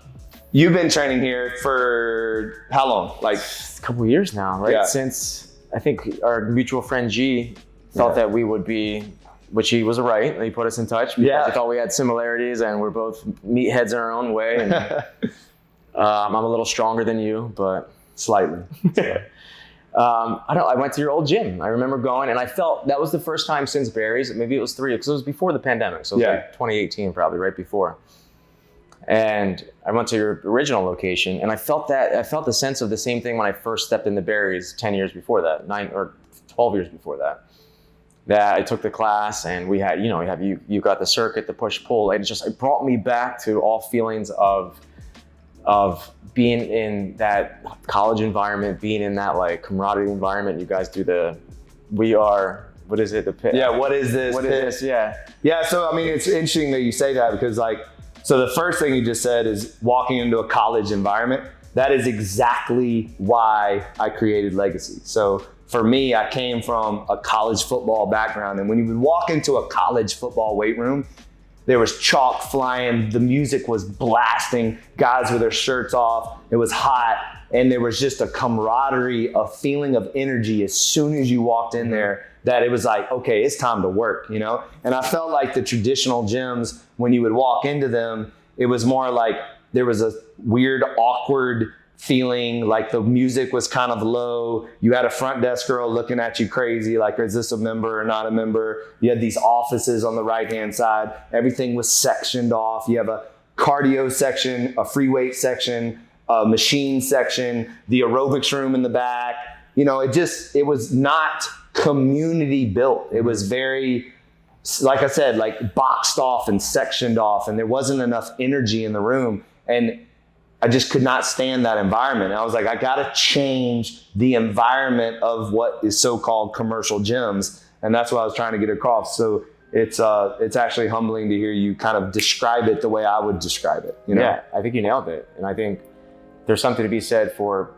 you've been training here for how long? Like a couple of years now, right? Yeah. Since I think our mutual friend G thought that we would be, which he was right. He put us in touch because he thought we had similarities and we're both meatheads in our own way. And I'm a little stronger than you, but slightly. I went to your old gym. I remember going, and I felt that was the first time since Barry's, maybe it was 3, because it was before the pandemic. So it was like 2018, probably right before. And I went to your original location, and I felt the sense of the same thing when I first stepped into Barry's 10 years before that, 9 or 12 years before that. That I took the class, and we had, you got the circuit, the push pull, and it brought me back to all feelings of being in that college environment, being in that like camaraderie environment. You guys do what is it? The pit. Yeah. What is this? What is this? Yeah. Yeah. So, I mean, it's interesting that you say that, because so the first thing you just said is walking into a college environment. That is exactly why I created Legacy. So for me, I came from a college football background. And when you would walk into a college football weight room, there was chalk flying, the music was blasting, guys with their shirts off, it was hot, and there was just a camaraderie, a feeling of energy as soon as you walked in there, that it was like, okay, it's time to work, you know? And I felt like the traditional gyms, when you would walk into them, it was more like there was a weird, awkward feeling, like the music was kind of low. You had a front desk girl looking at you crazy, like, is this a member or not a member? You had these offices on the right-hand side. Everything was sectioned off. You have a cardio section, a free weight section, a machine section, the aerobics room in the back. You know, it was not community built. It was very, like I said, like boxed off and sectioned off, and there wasn't enough energy in the room. And I just could not stand that environment. And I was like, I gotta change the environment of what is so-called commercial gyms. And that's what I was trying to get across. So it's actually humbling to hear you kind of describe it the way I would describe it. You know? Yeah, I think you nailed it. And I think there's something to be said for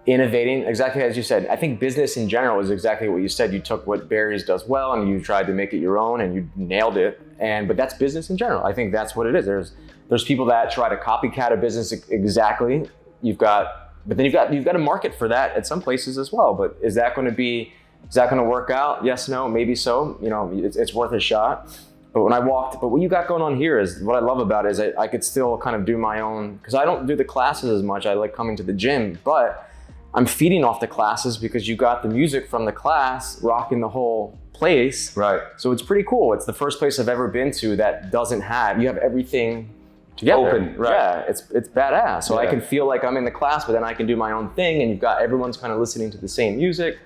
innovating, exactly as you said. I think business in general is exactly what you said. You took what Barry's does well and you tried to make it your own, and you nailed it. But that's business in general. I think that's what it is. There's people that try to copycat a business exactly. But then you've got to market for that at some places as well. But is that going to work out? Yes, no, maybe so. You know, it's worth a shot. But what you got going on here is what I love about it is I could still kind of do my own, because I don't do the classes as much. I like coming to the gym, but I'm feeding off the classes because you got the music from the class rocking the whole place. Right. So it's pretty cool. It's the first place I've ever been to that doesn't have, you have everything together. Open, right. Yeah, it's badass. So I can feel like I'm in the class, but then I can do my own thing, and you've got everyone's kind of listening to the same music.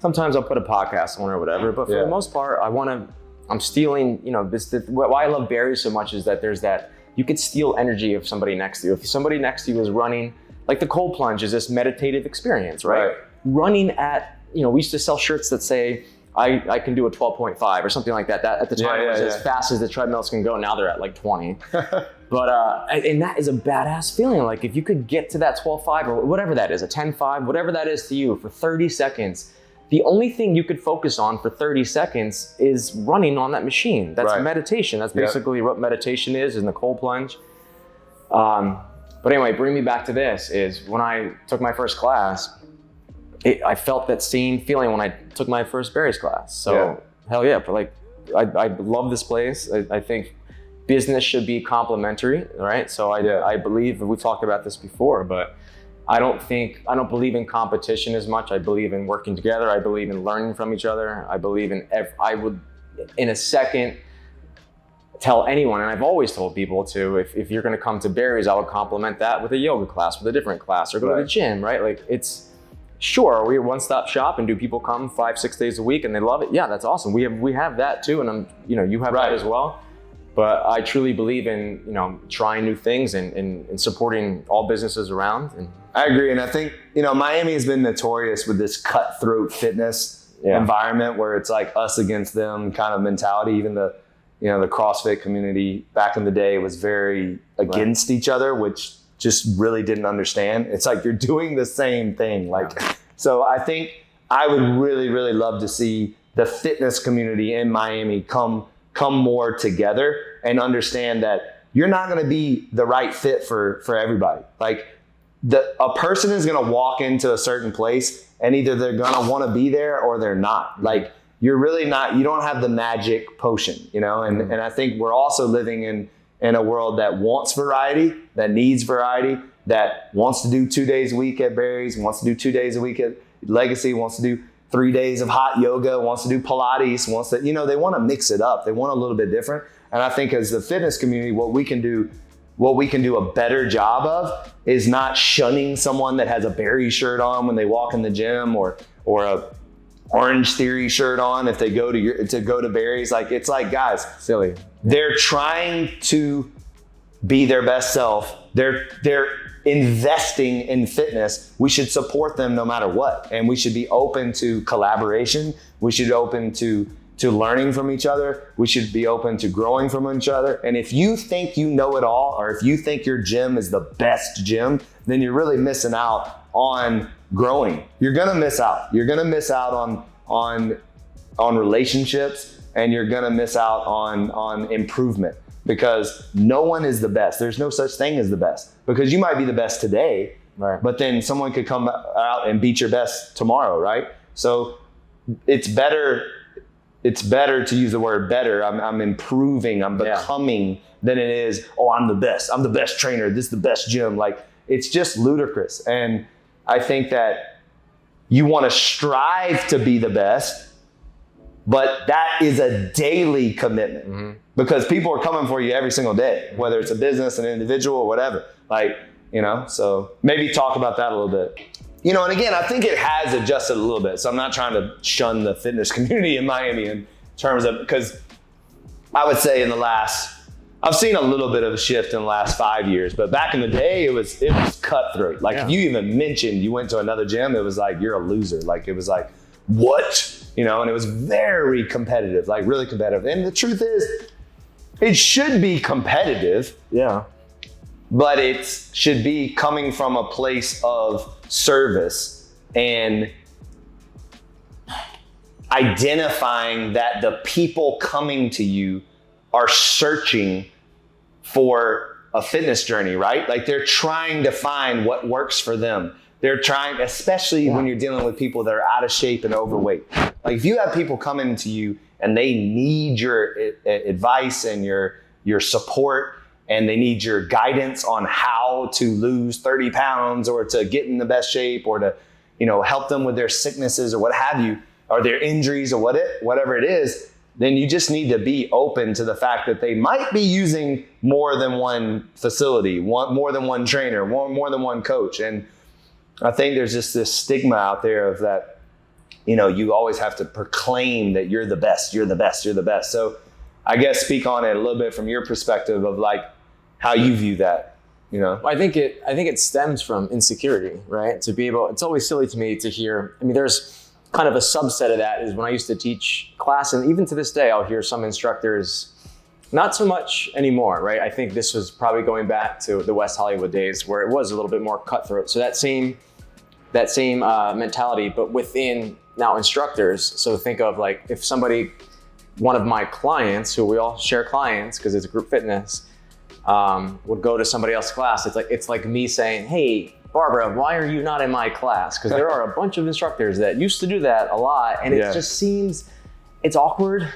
Sometimes I'll put a podcast on or whatever, but for the most part, I'm stealing, you know, why I love Barry's so much is that there's that, you could steal energy of somebody next to you. If somebody next to you is running, like the cold plunge is this meditative experience, right? Running at, you know, we used to sell shirts that say, I can do a 12.5 or something like that. That at the time was as fast as the treadmills can go. Now they're at like 20. But, and that is a badass feeling. Like if you could get to that 12.5 or whatever that is, a 10.5, whatever that is to you for 30 seconds, the only thing you could focus on for 30 seconds is running on that machine. That's meditation. That's basically what meditation is in the cold plunge. But anyway, bring me back to this is when I took my first class, I felt that same feeling when I took my first Barry's class. So hell yeah, but like, I love this place. I think business should be complementary, right? So I believe, we've talked about this before, but I don't believe in competition as much. I believe in working together. I believe in learning from each other. I believe in, I would in a second tell anyone, and I've always told people to, if you're gonna come to Barry's, I would complement that with a yoga class, with a different class, or go to the gym, right? Like it's, sure, we're a one-stop shop, and do people come 5-6 days a week and they love it? Yeah, that's awesome. We have that too, and you have that as well. But I truly believe in, you know, trying new things and supporting all businesses around. And I agree. And I think, you know, Miami has been notorious with this cutthroat fitness environment where it's like us against them kind of mentality. Even the CrossFit community back in the day was very against each other, which just really didn't understand. It's like you're doing the same thing. So I think I would really, really love to see the fitness community in Miami come more together and understand that you're not going to be the right fit for everybody. Like a person is going to walk into a certain place and either they're going to want to be there or they're not. Like you're really not, you don't have the magic potion, you know? And I think we're also living in a world that wants variety, that needs variety, that wants to do 2 days a week at Barry's, wants to do 2 days a week at Legacy, wants to do 3 days of hot yoga, wants to do Pilates, wants to, they want to mix it up. They want a little bit different. And I think as the fitness community, what we can do a better job of is not shunning someone that has a Barry shirt on when they walk in the gym or a Orange Theory shirt on if they go to Barry's. Like, it's like, guys, silly. They're trying to be their best self. They're investing in fitness. We should support them no matter what. And we should be open to collaboration. We should be open to learning from each other. We should be open to growing from each other. And if you think you know it all, or if you think your gym is the best gym, then you're really missing out on growing. You're gonna miss out. You're gonna miss out on relationships, and you're gonna miss out on improvement, because no one is the best. There's no such thing as the best, because you might be the best today, right, but then someone could come out and beat your best tomorrow, right? So it's better to use the word better. I'm improving, I'm becoming, than it is, oh, I'm the best trainer, this is the best gym. Like, it's just ludicrous. And I think that you want to strive to be the best, but that is a daily commitment, because people are coming for you every single day, whether it's a business, an individual, or whatever. Like, so maybe talk about that a little bit. And again, I think it has adjusted a little bit. So I'm not trying to shun the fitness community in Miami in terms of, because I would say I've seen a little bit of a shift in the last 5 years, but back in the day, it was cutthroat. Like, if you even mentioned you went to another gym, it was like, you're a loser. Like, it was like, what? And it was very competitive, like really competitive. And the truth is, it should be competitive. Yeah. But it should be coming from a place of service and identifying that the people coming to you are searching for a fitness journey, right? Like, they're trying to find what works for them. They're trying, especially when you're dealing with people that are out of shape and overweight. Like, if you have people coming to you and they need your advice and your support, and they need your guidance on how to lose 30 pounds or to get in the best shape or to, help them with their sicknesses or what have you, or their injuries or whatever it is, then you just need to be open to the fact that they might be using more than one facility, more than one trainer, more than one coach. And I think there's just this stigma out there of that, you always have to proclaim that you're the best, you're the best, you're the best. So I guess speak on it a little bit from your perspective of like how you view that, I think it stems from insecurity, right? It's always silly to me to hear, there's kind of a subset of that is when I used to teach class, and even to this day, I'll hear some instructors, not so much anymore, right? I think this was probably going back to the West Hollywood days where it was a little bit more cutthroat. So that same mentality, but within now instructors. So think of like if one of my clients, who we all share clients because it's a group fitness, would go to somebody else's class. It's like me saying, hey, Barbara, why are you not in my class? Because there are a bunch of instructors that used to do that a lot, and it just seems, it's awkward.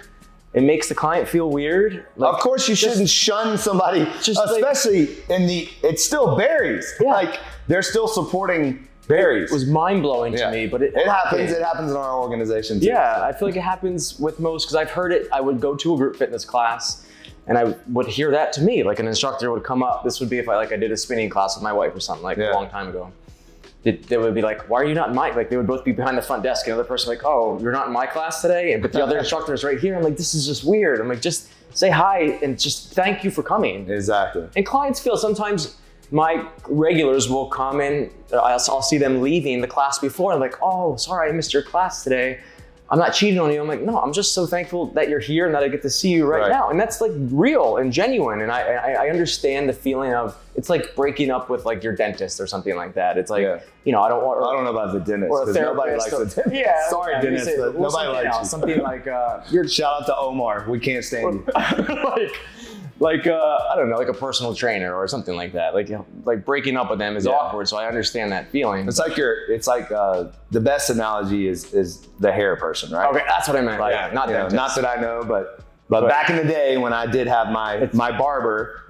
It makes the client feel weird. Of course you shouldn't shun somebody, especially it's still berries. Yeah. Like they're still supporting berries. It was mind-blowing to me, but it happens. It happens in our organization too. Yeah, I feel like it happens with most, because I've heard it. I would go to a group fitness class, and I would hear that to me, like an instructor would come up. This would be if I did a spinning class with my wife or something a long time ago. They would be like, why are you not in my, they would both be behind the front desk, and the other person like, oh, you're not in my class today? But the other instructor is right here. I'm like, this is just weird. I'm like, just say hi and just thank you for coming. Exactly. And clients feel sometimes my regulars will come in, I'll see them leaving the class before. I'm like, oh, sorry, I missed your class today. I'm not cheating on you. I'm like, no, I'm just so thankful that you're here and that I get to see you right now. And that's like real and genuine. And I understand the feeling of, it's like breaking up with like your dentist or something like that. It's like, I don't know about the dentist, because nobody likes the dentist. Yeah. Sorry, dentist, but nobody likes you. Something like, shout out to Omar. We can't stand you. I don't know, like a personal trainer or something like that. Like breaking up with them is awkward. So I understand that feeling. It's like the best analogy is the hair person, right? Okay, that's what I meant. Not that I know, but back in the day when I did have my barber,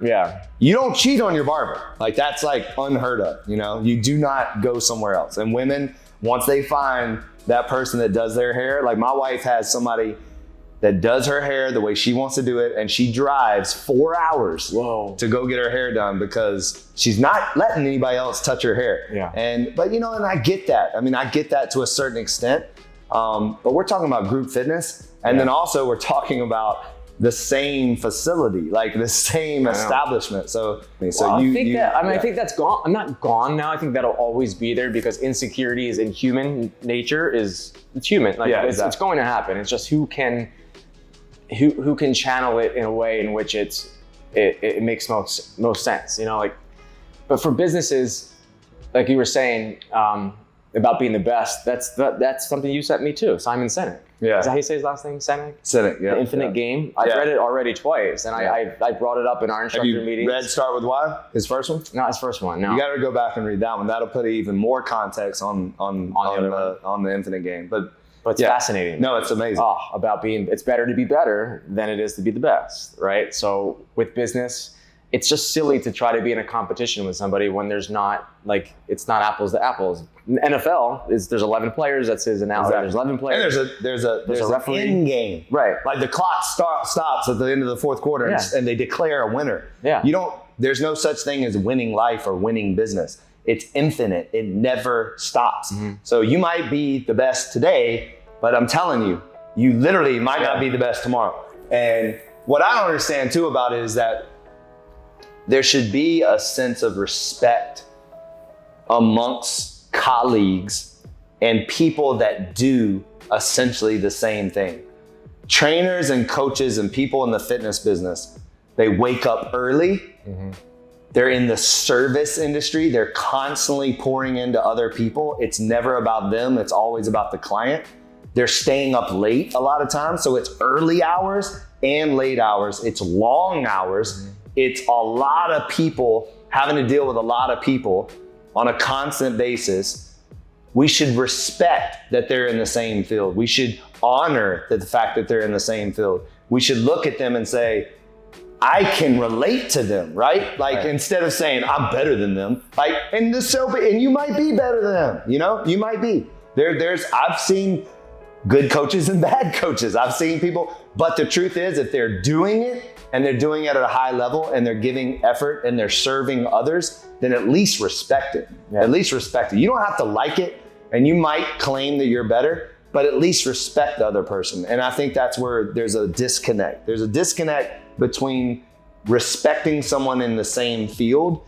you don't cheat on your barber. Like that's like unheard of. You do not go somewhere else. And women, once they find that person that does their hair, like my wife has somebody that does her hair the way she wants to do it, and she drives 4 hours to go get her hair done because she's not letting anybody else touch her hair. But and I get that. I get that to a certain extent. But we're talking about group fitness, and then also we're talking about the same facility, like the same establishment. I think that's gone. I'm not gone now. I think that'll always be there because insecurity is in human nature. It's human. It's going to happen. It's just who can channel it in a way in which it makes most sense. But for businesses, like you were saying about being the best, that's something you sent me too. Simon Sinek. Yeah. Is that how you say his last name? Sinek? Sinek, yeah. The Infinite Game. I've read it already twice, and I brought it up in our instructor meetings. Have you read Start With Why? His first one? Not his first one, no. You got to go back and read that one. That'll put even more context on the Infinite Game. But it's fascinating. No, it's amazing. It's better to be better than it is to be the best, right? So with business, it's just silly to try to be in a competition with somebody when there's not, it's not apples to apples. NFL there's 11 players. That's his analogy. Exactly. There's 11 players. And there's a referee in game. Right. Like the clock stops at the end of the fourth quarter and they declare a winner. Yeah. There's no such thing as winning life or winning business. It's infinite. It never stops. Mm-hmm. So you might be the best today, but I'm telling you, you literally might not be the best tomorrow. And what I don't understand too about it is that there should be a sense of respect amongst colleagues and people that do essentially the same thing. Trainers and coaches and people in the fitness business, they wake up early. Mm-hmm. They're in the service industry. They're constantly pouring into other people. It's never about them. It's always about the client. They're staying up late a lot of times. So it's early hours and late hours. It's long hours. Mm-hmm. It's a lot of people having to deal with a lot of people on a constant basis. We should respect that they're in the same field. We should honor the fact that they're in the same field. We should look at them and say, I can relate to them, right? Like instead of saying I'm better than them, like, and you might be better than them, you know, you might be. I've seen good coaches and bad coaches. I've seen people, but the truth is if they're doing it and they're doing it at a high level and they're giving effort and they're serving others, then at least respect it. At least respect it. You don't have to like it and you might claim that you're better, but at least respect the other person. And I think that's where there's a disconnect. There's a disconnect between respecting someone in the same field,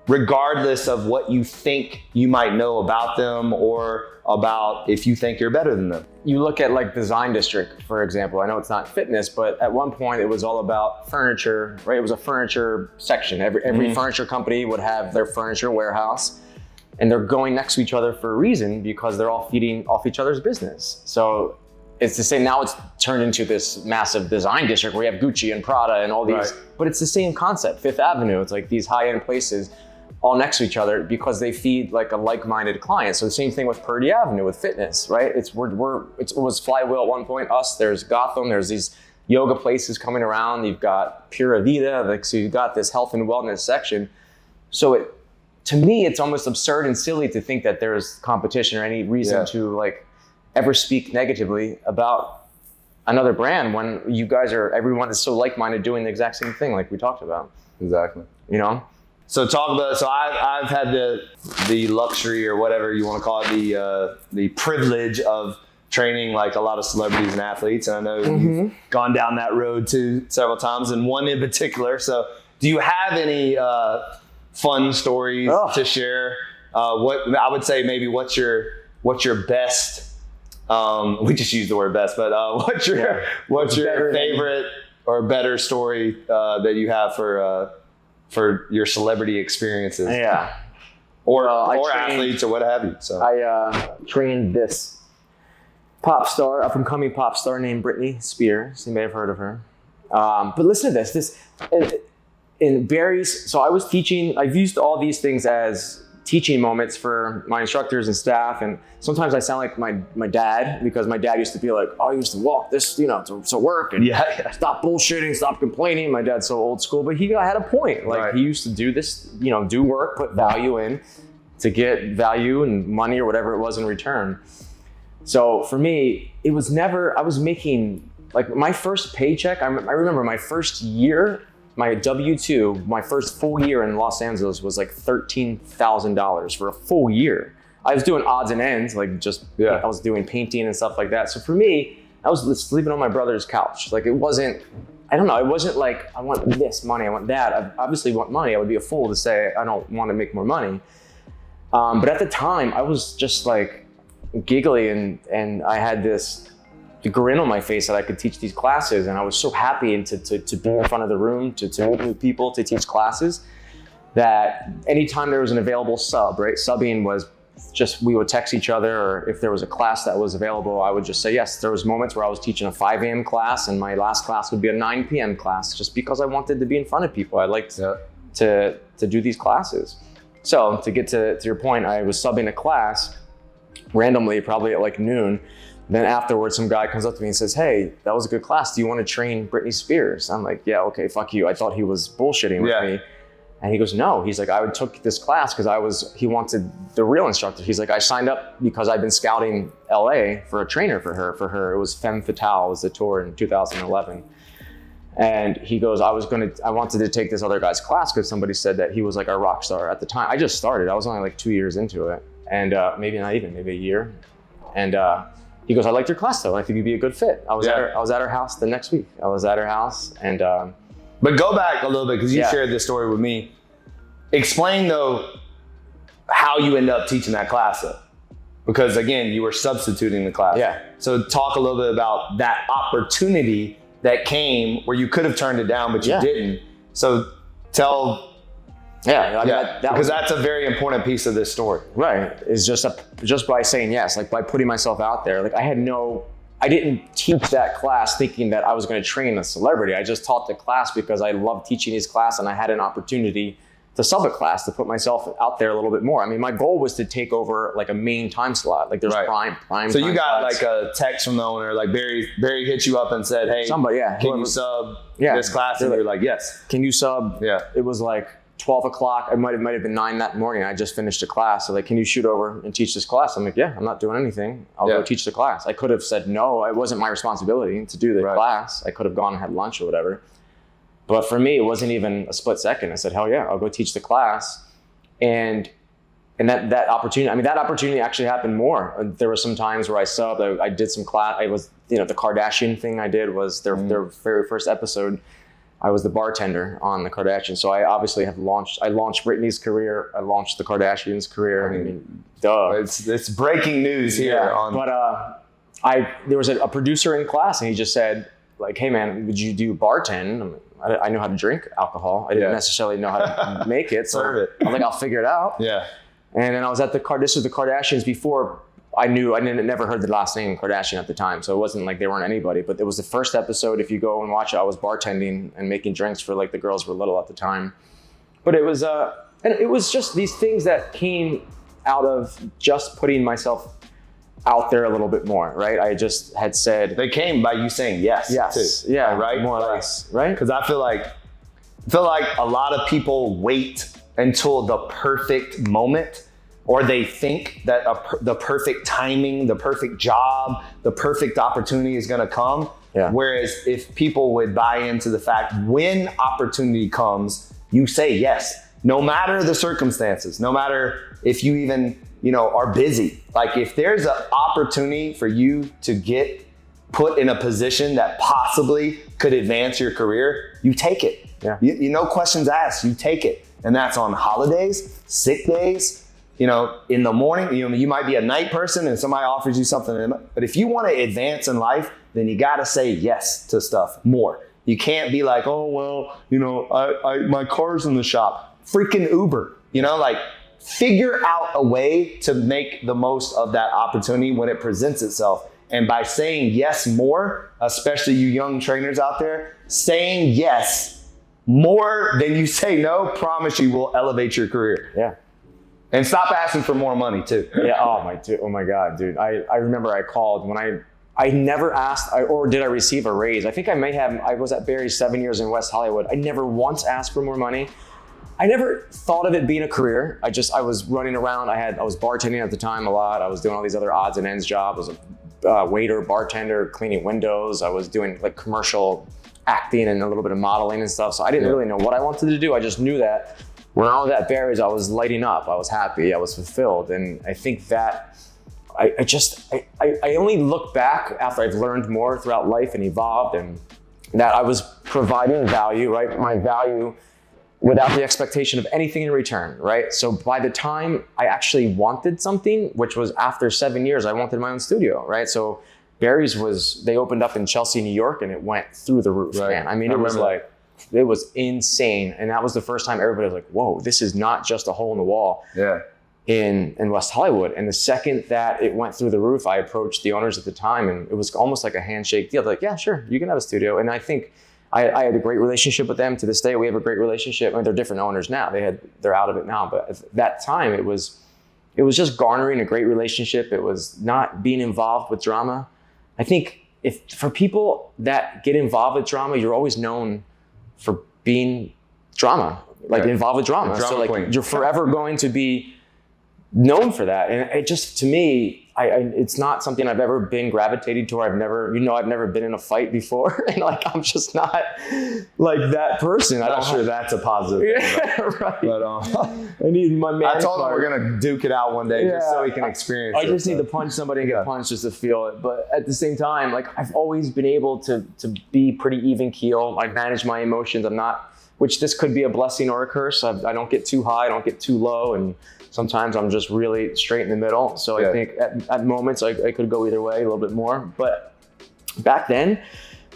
regardless of what you think you might know about them or about if you think you're better than them. You look at like Design District, for example. I know it's not fitness, but at one point it was all about furniture, right? It was a furniture section. Every furniture company would have their furniture warehouse, and they're going next to each other for a reason, because they're all feeding off each other's business. So it's the same. Now it's turned into this massive Design District where you have Gucci and Prada and all these, but it's the same concept. Fifth Avenue, it's like these high-end places all next to each other because they feed like a like-minded client. So the same thing with Purdy Avenue with fitness, right? It was Flywheel at one point, us, there's Gotham, there's these yoga places coming around. You've got Pura Vida, like, so you've got this health and wellness section. So to me, it's almost absurd and silly to think that there's competition or any reason to like ever speak negatively about another brand when you guys everyone is so like-minded doing the exact same thing like we talked about. Exactly. You know? So I've had the luxury, or whatever you want to call it, the privilege of training like a lot of celebrities and athletes. And I know you've gone down that road too several times, and one in particular. So do you have any fun stories to share? What I would say, maybe what's your best, we just used the word best, but what's your favorite or better story that you have for your celebrity experiences? Yeah. Or athletes or what have you. So I trained this pop star, up and coming pop star named Britney Spears. You may have heard of her. But listen to this in Barry's, so I was teaching, I've used all these things as teaching moments for my instructors and staff. And sometimes I sound like my dad, because my dad used to be like, oh, I used to walk this, to work and stop bullshitting, stop complaining. My dad's so old school, but he had a point. Like he used to do this, do work, put value in to get value and money or whatever it was in return. So for me, it was never, I was making like my first paycheck. I remember my first year, my W-2, my first full year in Los Angeles was like $13,000 for a full year. I was doing odds and ends, like I was doing painting and stuff like that. So for me, I was sleeping on my brother's couch. Like it wasn't like I want this money, I want that. I obviously want money. I would be a fool to say I don't want to make more money. But at the time, I was just like giggly and I had this grin on my face that I could teach these classes, and I was so happy and to be in front of the room, to meet new people, to teach classes, that anytime there was an available sub, right? Subbing was just, we would text each other, or if there was a class that was available, I would just say yes. There was moments where I was teaching a 5 a.m. class and my last class would be a 9 p.m. class, just because I wanted to be in front of people. I liked to do these classes. So to get to your point, I was subbing a class randomly, probably at like noon. Then afterwards, some guy comes up to me and says, hey, that was a good class. Do you want to train Britney Spears? I'm like, yeah, okay, fuck you. I thought he was bullshitting with me. And he goes, no. He's like, I took this class because he wanted the real instructor. He's like, I signed up because I've been scouting LA for a trainer for her. It was Femme Fatale, was the tour in 2011. And he goes, I wanted to take this other guy's class because somebody said that he was like a rock star at the time. I just started. I was only like 2 years into it. And maybe not even, maybe a year. And he goes, I liked your class though. I think you'd be a good fit. I was at her house the next week. I was at her house and. But go back a little bit, because you shared this story with me. Explain though how you end up teaching that class though. Because again, you were substituting the class. Yeah. So talk a little bit about that opportunity that came where you could have turned it down, but you didn't. So tell. Because that's a very important piece of this story. Right. It's just by saying yes, like by putting myself out there. Like I didn't teach that class thinking that I was going to train a celebrity. I just taught the class because I loved teaching this class and I had an opportunity to sub a class, to put myself out there a little bit more. I mean, my goal was to take over like a main time slot. Like there's prime. So you got slots. like a text from the owner, like Barry hit you up and said, hey, somebody, can you sub this class? And you're like, yes. Can you sub? Yeah. It was like 12 o'clock. It might have been 9 that morning. I just finished a class. So like, can you shoot over and teach this class? I'm like, yeah, I'm not doing anything. I'll go teach the class. I could have said no. It wasn't my responsibility to do the class. I could have gone and had lunch or whatever. But for me, it wasn't even a split second. I said, hell yeah, I'll go teach the class. And that opportunity actually happened more. There were some times where I subbed. I did some class. I was, the Kardashian thing I did was their very first episode. I was the bartender on the Kardashians. So I obviously I launched Britney's career. I launched the Kardashians' career. I mean, duh. It's breaking news here. But there was a producer in class, and he just said, like, hey man, would you do bartend? I know how to drink alcohol. I didn't necessarily know how to make it. So I was like, I'll figure it out. Yeah. And then I was at this was the Kardashians before I never heard the last name Kardashian at the time. So it wasn't like they weren't anybody, but it was the first episode. If you go and watch it, I was bartending and making drinks for like the girls were little at the time. But it was, and it was just these things that came out of just putting myself out there a little bit more, right? I just had said... They came by you saying yes. Too. Yeah, right? More or less, right? Because I feel like a lot of people wait until the perfect moment, or they think that the perfect timing, the perfect job, the perfect opportunity is going to come. Yeah. Whereas if people would buy into the fact when opportunity comes, you say yes, no matter the circumstances, no matter if you even, are busy. Like if there's an opportunity for you to get put in a position that possibly could advance your career, you take it. Yeah. No questions asked, you take it. And that's on holidays, sick days, in the morning. You might be a night person and somebody offers you something. But if you want to advance in life, then you got to say yes to stuff more. You can't be like, oh, well, my car's in the shop. Freaking Uber, figure out a way to make the most of that opportunity when it presents itself. And by saying yes more, especially you young trainers out there, saying yes more than you say no, promise you will elevate your career. Yeah. And stop asking for more money too. Yeah. Oh my God, dude. I remember I called when I never asked, or did I receive a raise? I think I may have. I was at Barry's 7 years in West Hollywood. I never once asked for more money. I never thought of it being a career. I was running around. I was bartending at the time a lot. I was doing all these other odds and ends jobs. I was a waiter, bartender, cleaning windows. I was doing like commercial acting and a little bit of modeling and stuff. So I didn't really know what I wanted to do. I just knew that when I was at Barry's, I was lighting up. I was happy. I was fulfilled. And I think that I only look back after I've learned more throughout life and evolved, and that I was providing value, right? My value without the expectation of anything in return, right? So by the time I actually wanted something, which was after 7 years, I wanted my own studio, right? So Barry's they opened up in Chelsea, New York, and it went through the roof, man. I mean, it was insane. And that was the first time everybody was like, whoa, this is not just a hole in the wall in West Hollywood. And the second that it went through the roof, I approached the owners at the time, and it was almost like a handshake deal. They're like, yeah, sure, you can have a studio. And I think I had a great relationship with them. To this day, we have a great relationship. I mean, they're different owners now. They're out of it now. But at that time, it was just garnering a great relationship. It was not being involved with drama. I think for people that get involved with drama, you're always known for being drama, involved with drama. So like you're forever going to be known for that. And it just, to me, it's not something I've ever been gravitating to. I've never been in a fight before. And like, I'm just not like that person. I'm not sure that's a positive thing. Yeah, right. But I need my man. I told him we're going to duke it out one day just so he can experience it. I just need to punch somebody and get punched just to feel it. But at the same time, like I've always been able to be pretty even keel. I manage my emotions. Which this could be a blessing or a curse. I don't get too high. I don't get too low. And sometimes I'm just really straight in the middle. So I think at moments I could go either way a little bit more. But back then,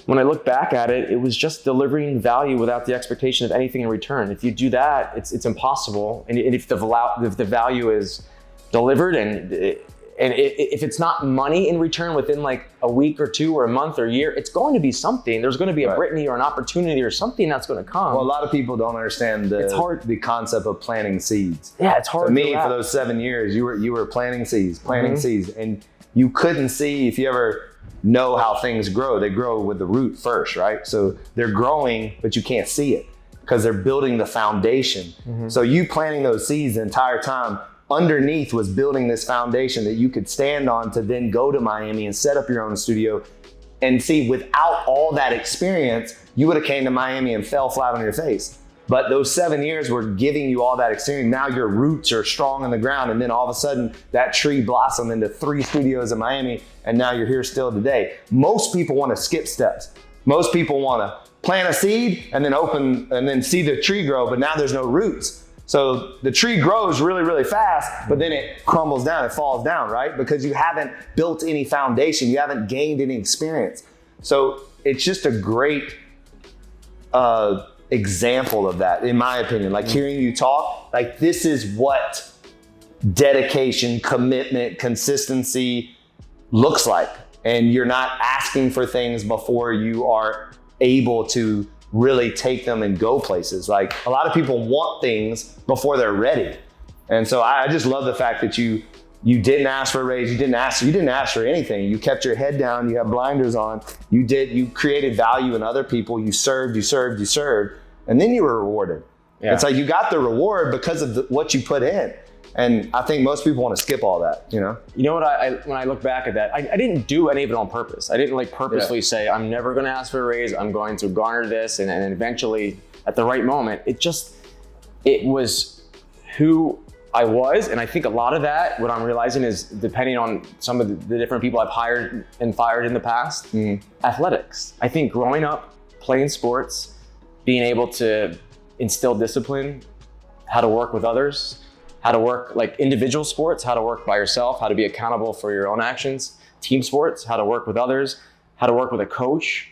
when I look back at it, it was just delivering value without the expectation of anything in return. If you do that, it's impossible. And if the value is delivered and And if it's not money in return within like a week or two or a month or a year, it's going to be something. There's going to be a Brittany or an opportunity or something that's going to come. Well, a lot of people don't understand the concept of planting seeds. Yeah, it's hard. For me, for those 7 years, you were planting seeds, and you couldn't see, if you ever know how things grow, they grow with the root first, right? So they're growing, but you can't see it because they're building the foundation. So you planting those seeds the entire time, underneath was building this foundation that you could stand on to then go to Miami and set up your own studio. And see, without all that experience, you would have came to Miami and fell flat on your face. But those 7 years were giving you all that experience. Now your roots are strong in the ground, and then all of a sudden that tree blossomed into 3 studios in Miami, and now you're here still today. Most people want to skip steps. Most people want to plant a seed and then see the tree grow, but now there's no roots. So the tree grows really, really fast, but then it crumbles down, it falls down, right? Because you haven't built any foundation, you haven't gained any experience. So it's just a great example of that, in my opinion. Like hearing you talk, like this is what dedication, commitment, consistency looks like. And you're not asking for things before you are able to really take them and go places. Like a lot of people want things before they're ready. And so I just love the fact that you didn't ask for a raise, you didn't ask for anything. You kept your head down, you had blinders on, you created value in other people, you served, and then you were rewarded. Yeah. It's like you got the reward because of what you put in. And I think most people want to skip all that, you know? You know what, when I look back at that, I didn't do any of it on purpose. I didn't like purposely say, I'm never going to ask for a raise, I'm going to garner this, and eventually at the right moment, it was who I was. And I think a lot of that, what I'm realizing is, depending on some of the different people I've hired and fired in the past, athletics. I think growing up, playing sports, being able to instill discipline, how to work with others, how to work like individual sports, how to work by yourself, how to be accountable for your own actions, team sports, how to work with others, how to work with a coach,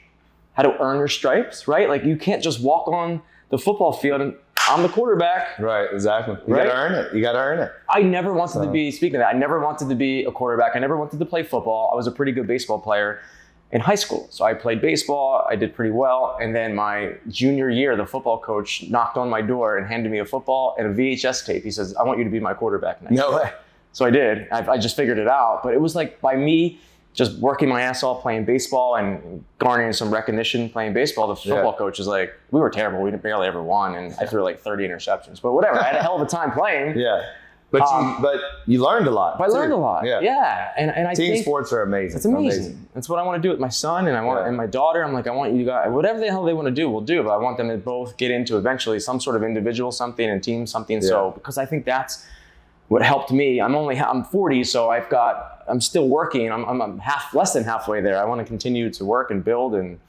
how to earn your stripes, right? Like you can't just walk on the football field and I'm the quarterback. Right, exactly. You gotta earn it. I never wanted to be, speaking of that, I never wanted to be a quarterback. I never wanted to play football. I was a pretty good baseball player in high school. So I played baseball, I did pretty well. And then my junior year, the football coach knocked on my door and handed me a football and a VHS tape. He says, I want you to be my quarterback next year. No way. So I did. I just figured it out. But it was like by me just working my ass off playing baseball and garnering some recognition playing baseball, the football coach was like, we were terrible. We barely ever won. And I threw like 30 interceptions. But whatever, I had a hell of a time playing. Yeah. But you learned a lot. I learned a lot. Yeah. And I think team sports are amazing. It's amazing. That's what I want to do with my son and and my daughter. I'm like, I want you guys, whatever the hell they want to do, we'll do. But I want them to both get into eventually some sort of individual something and team something. Yeah. So because I think that's what helped me. I'm 40, so I'm still working. I'm less than halfway there. I want to continue to work and build and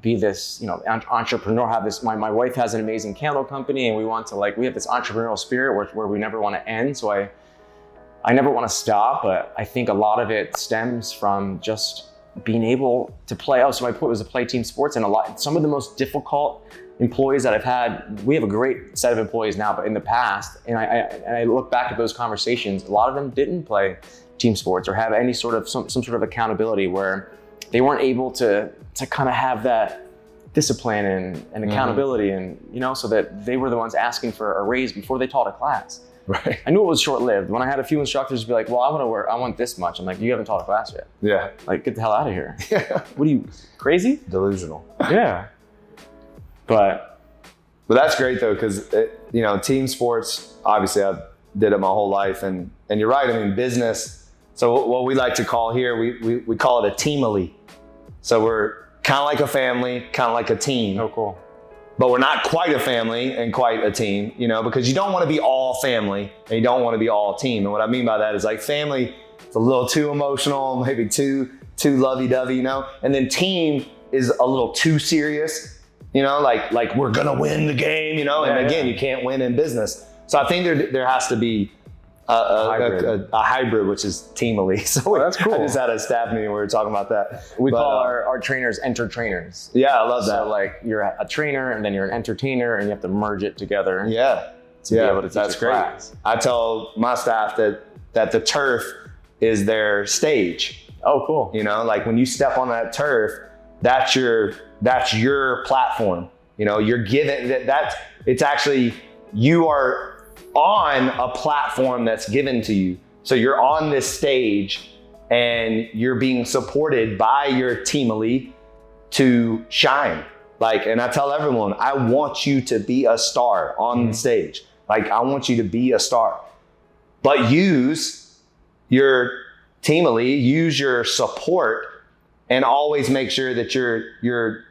be this, entrepreneur, have this, my wife has an amazing candle company and we have this entrepreneurial spirit where we never want to end. So I never want to stop, but I think a lot of it stems from just being able to play. So my point was to play team sports, and some of the most difficult employees that I've had, we have a great set of employees now, but in the past, and I look back at those conversations, a lot of them didn't play team sports or have any sort of some sort of accountability where they weren't able to kind of have that discipline and accountability and, so that they were the ones asking for a raise before they taught a class. Right. I knew it was short-lived. When I had a few instructors be like, well, I want this much. I'm like, you haven't taught a class yet. Yeah. Like, get the hell out of here. Yeah. What are you, crazy? Delusional. Yeah. But that's great though, because team sports, obviously I did it my whole life, and you're right. I mean, business. So what we like to call here, we call it a teamily. So we're kind of like a family, kind of like a team. Oh, cool. But we're not quite a family and quite a team, because you don't want to be all family and you don't want to be all team. And what I mean by that is like family, it's a little too emotional, maybe too lovey-dovey, and then team is a little too serious. Like we're gonna win the game, and again, you can't win in business. So I think there has to be a hybrid, which is teamily. So that's cool. I just had a staff meeting where we were talking about that. We call our trainers trainers. Yeah, I love that. So like you're a trainer and then you're an entertainer and you have to merge it together. Yeah. To be able to teach that's great. Class. I tell my staff that that the turf is their stage. Oh, cool. You know, like when you step on that turf, that's your platform. You know, you're given it's actually, you are on a platform that's given to you. So you're on this stage and you're being supported by your team elite to shine. Like, and I tell everyone, I want you to be a star on the stage. Like, I want you to be a star, but use your team elite, use your support, and always make sure that you're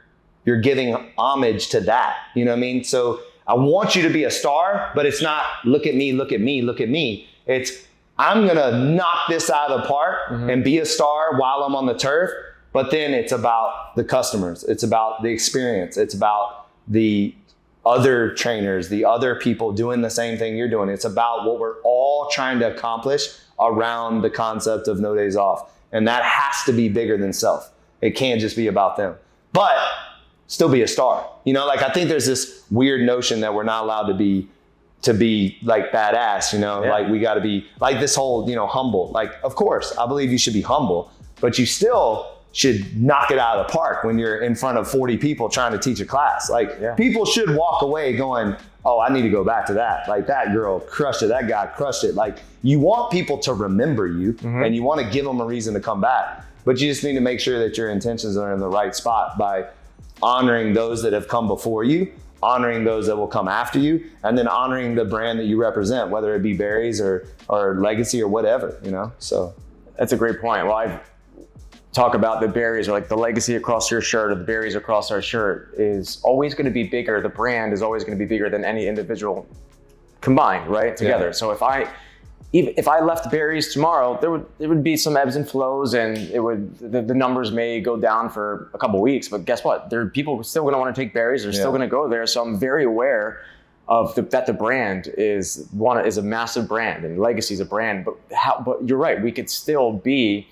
giving homage to that. You know what I mean? So I want you to be a star, but it's not look at me, look at me, look at me. It's I'm gonna knock this out of the park and be a star while I'm on the turf. But then it's about the customers. It's about the experience. It's about the other trainers, the other people doing the same thing you're doing. It's about what we're all trying to accomplish around the concept of no days off. And that has to be bigger than self. It can't just be about them, but still be a star. You know, like I think there's this weird notion that we're not allowed to be like badass, you know, like we got to be like this whole, you know, humble. Like, of course, I believe you should be humble, but you still should knock it out of the park when you're in front of 40 people trying to teach a class. Like people should walk away going, oh, I need to go back to that. Like that girl crushed it. That guy crushed it. Like you want people to remember you and you want to give them a reason to come back, but you just need to make sure that your intentions are in the right spot by honoring those that have come before you, honoring those that will come after you, and then honoring the brand that you represent, whether it be Berries or Legacy or whatever, you know? So that's a great point. Well, I talk about the Berries, or like the legacy across your shirt or the Berries across our shirt is always going to be bigger. The brand is always going to be bigger than any individual combined, right? Together. So if I left Berries tomorrow, there would be some ebbs and flows, and the numbers may go down for a couple of weeks. But guess what? There are people still going to want to take Berries. They're still going to go there. So I'm very aware of that the brand is a massive brand, and Legacy is a brand. But you're right. We could still be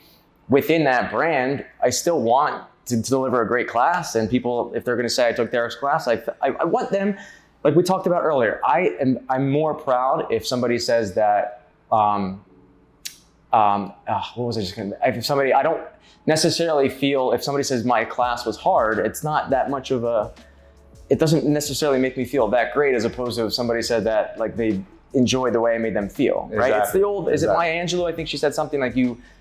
within that brand. I still want to deliver a great class, and people, if they're going to say I took Derek's class, I want them, like we talked about earlier. I'm more proud if somebody says that. What was I just going to? I don't necessarily feel if somebody says my class was hard, it's not that much of a. It doesn't necessarily make me feel that great, as opposed to if somebody said that like they enjoyed the way I made them feel. Right? Exactly. It's the old. Is it Maya Angelou? I think she said something like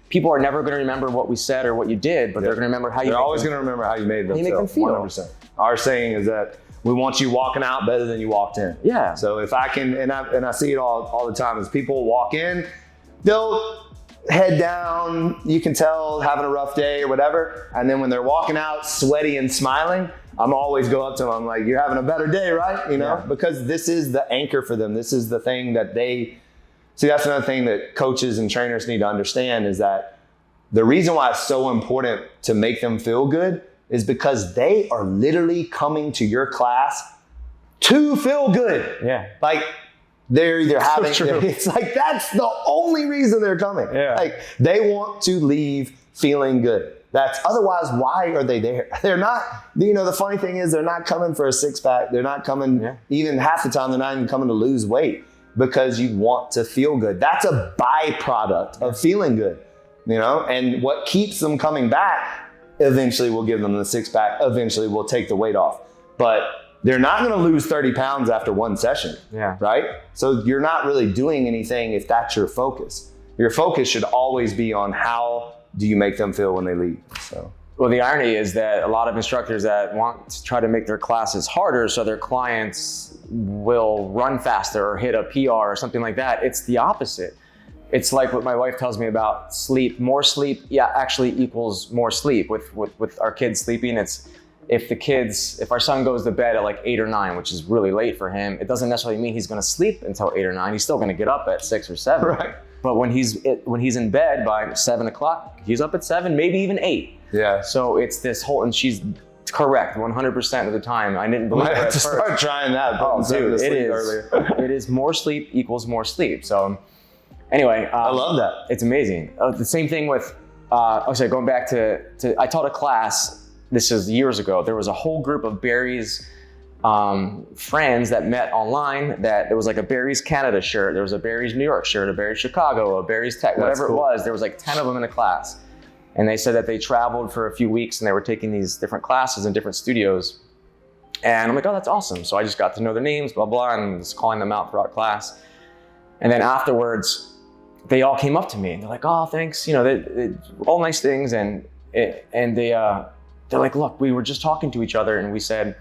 people are never going to remember what we said or what you did, but they're going to remember how you. They're always going to remember how you made them feel. 100%. Our saying is that we want you walking out better than you walked in. Yeah. So if I can, and I see it all the time, as people walk in, they'll head down, you can tell having a rough day or whatever. And then when they're walking out sweaty and smiling, I'm always go up to them. I'm like, you're having a better day, right? You know, because this is the anchor for them. This is the thing that see, that's another thing that coaches and trainers need to understand, is that the reason why it's so important to make them feel good is because they are literally coming to your class to feel good. Yeah. Like they're either having, So true. it's like, that's the only reason they're coming. Yeah. Like they want to leave feeling good. Otherwise, why are they there? They're not, you know, the funny thing is they're not coming for a six pack. They're not coming, even half the time, they're not even coming to lose weight, because you want to feel good. That's a byproduct of feeling good, you know? And what keeps them coming back eventually will give them the six pack, eventually will take the weight off. But they're not going to lose 30 pounds after one session, right? So you're not really doing anything if that's your focus. Your focus should always be on how do you make them feel when they leave. So. Well, the irony is that a lot of instructors that want to try to make their classes harder so their clients will run faster or hit a PR or something like that, it's the opposite. It's like what my wife tells me about sleep. More sleep, actually equals more sleep. With our kids sleeping, it's if our son goes to bed at like 8 or 9, which is really late for him, it doesn't necessarily mean he's going to sleep until 8 or 9. He's still going to get up at 6 or 7. Right. But when he's in bed by 7 o'clock, he's up at 7, maybe even 8. Yeah. So it's this whole, and she's correct 100% of the time. I didn't believe Might her have at to first. start trying that. Oh, dude, it is. It is more sleep equals more sleep. So anyway. I love that. It's amazing. The same thing with, going back to I taught a class, this is years ago. There was a whole group of Berries friends that met online that there was like a Barry's Canada shirt, there was a Barry's New York shirt, a Barry's Chicago, a Barry's Tech, whatever it was. There was like 10 of them in a class. And they said that they traveled for a few weeks and they were taking these different classes in different studios. And I'm like, oh, that's awesome. So I just got to know their names, blah, blah, and was calling them out throughout class. And then afterwards, they all came up to me and they're like, oh, thanks. You know, they all nice things. And they're like, look, we were just talking to each other and we said,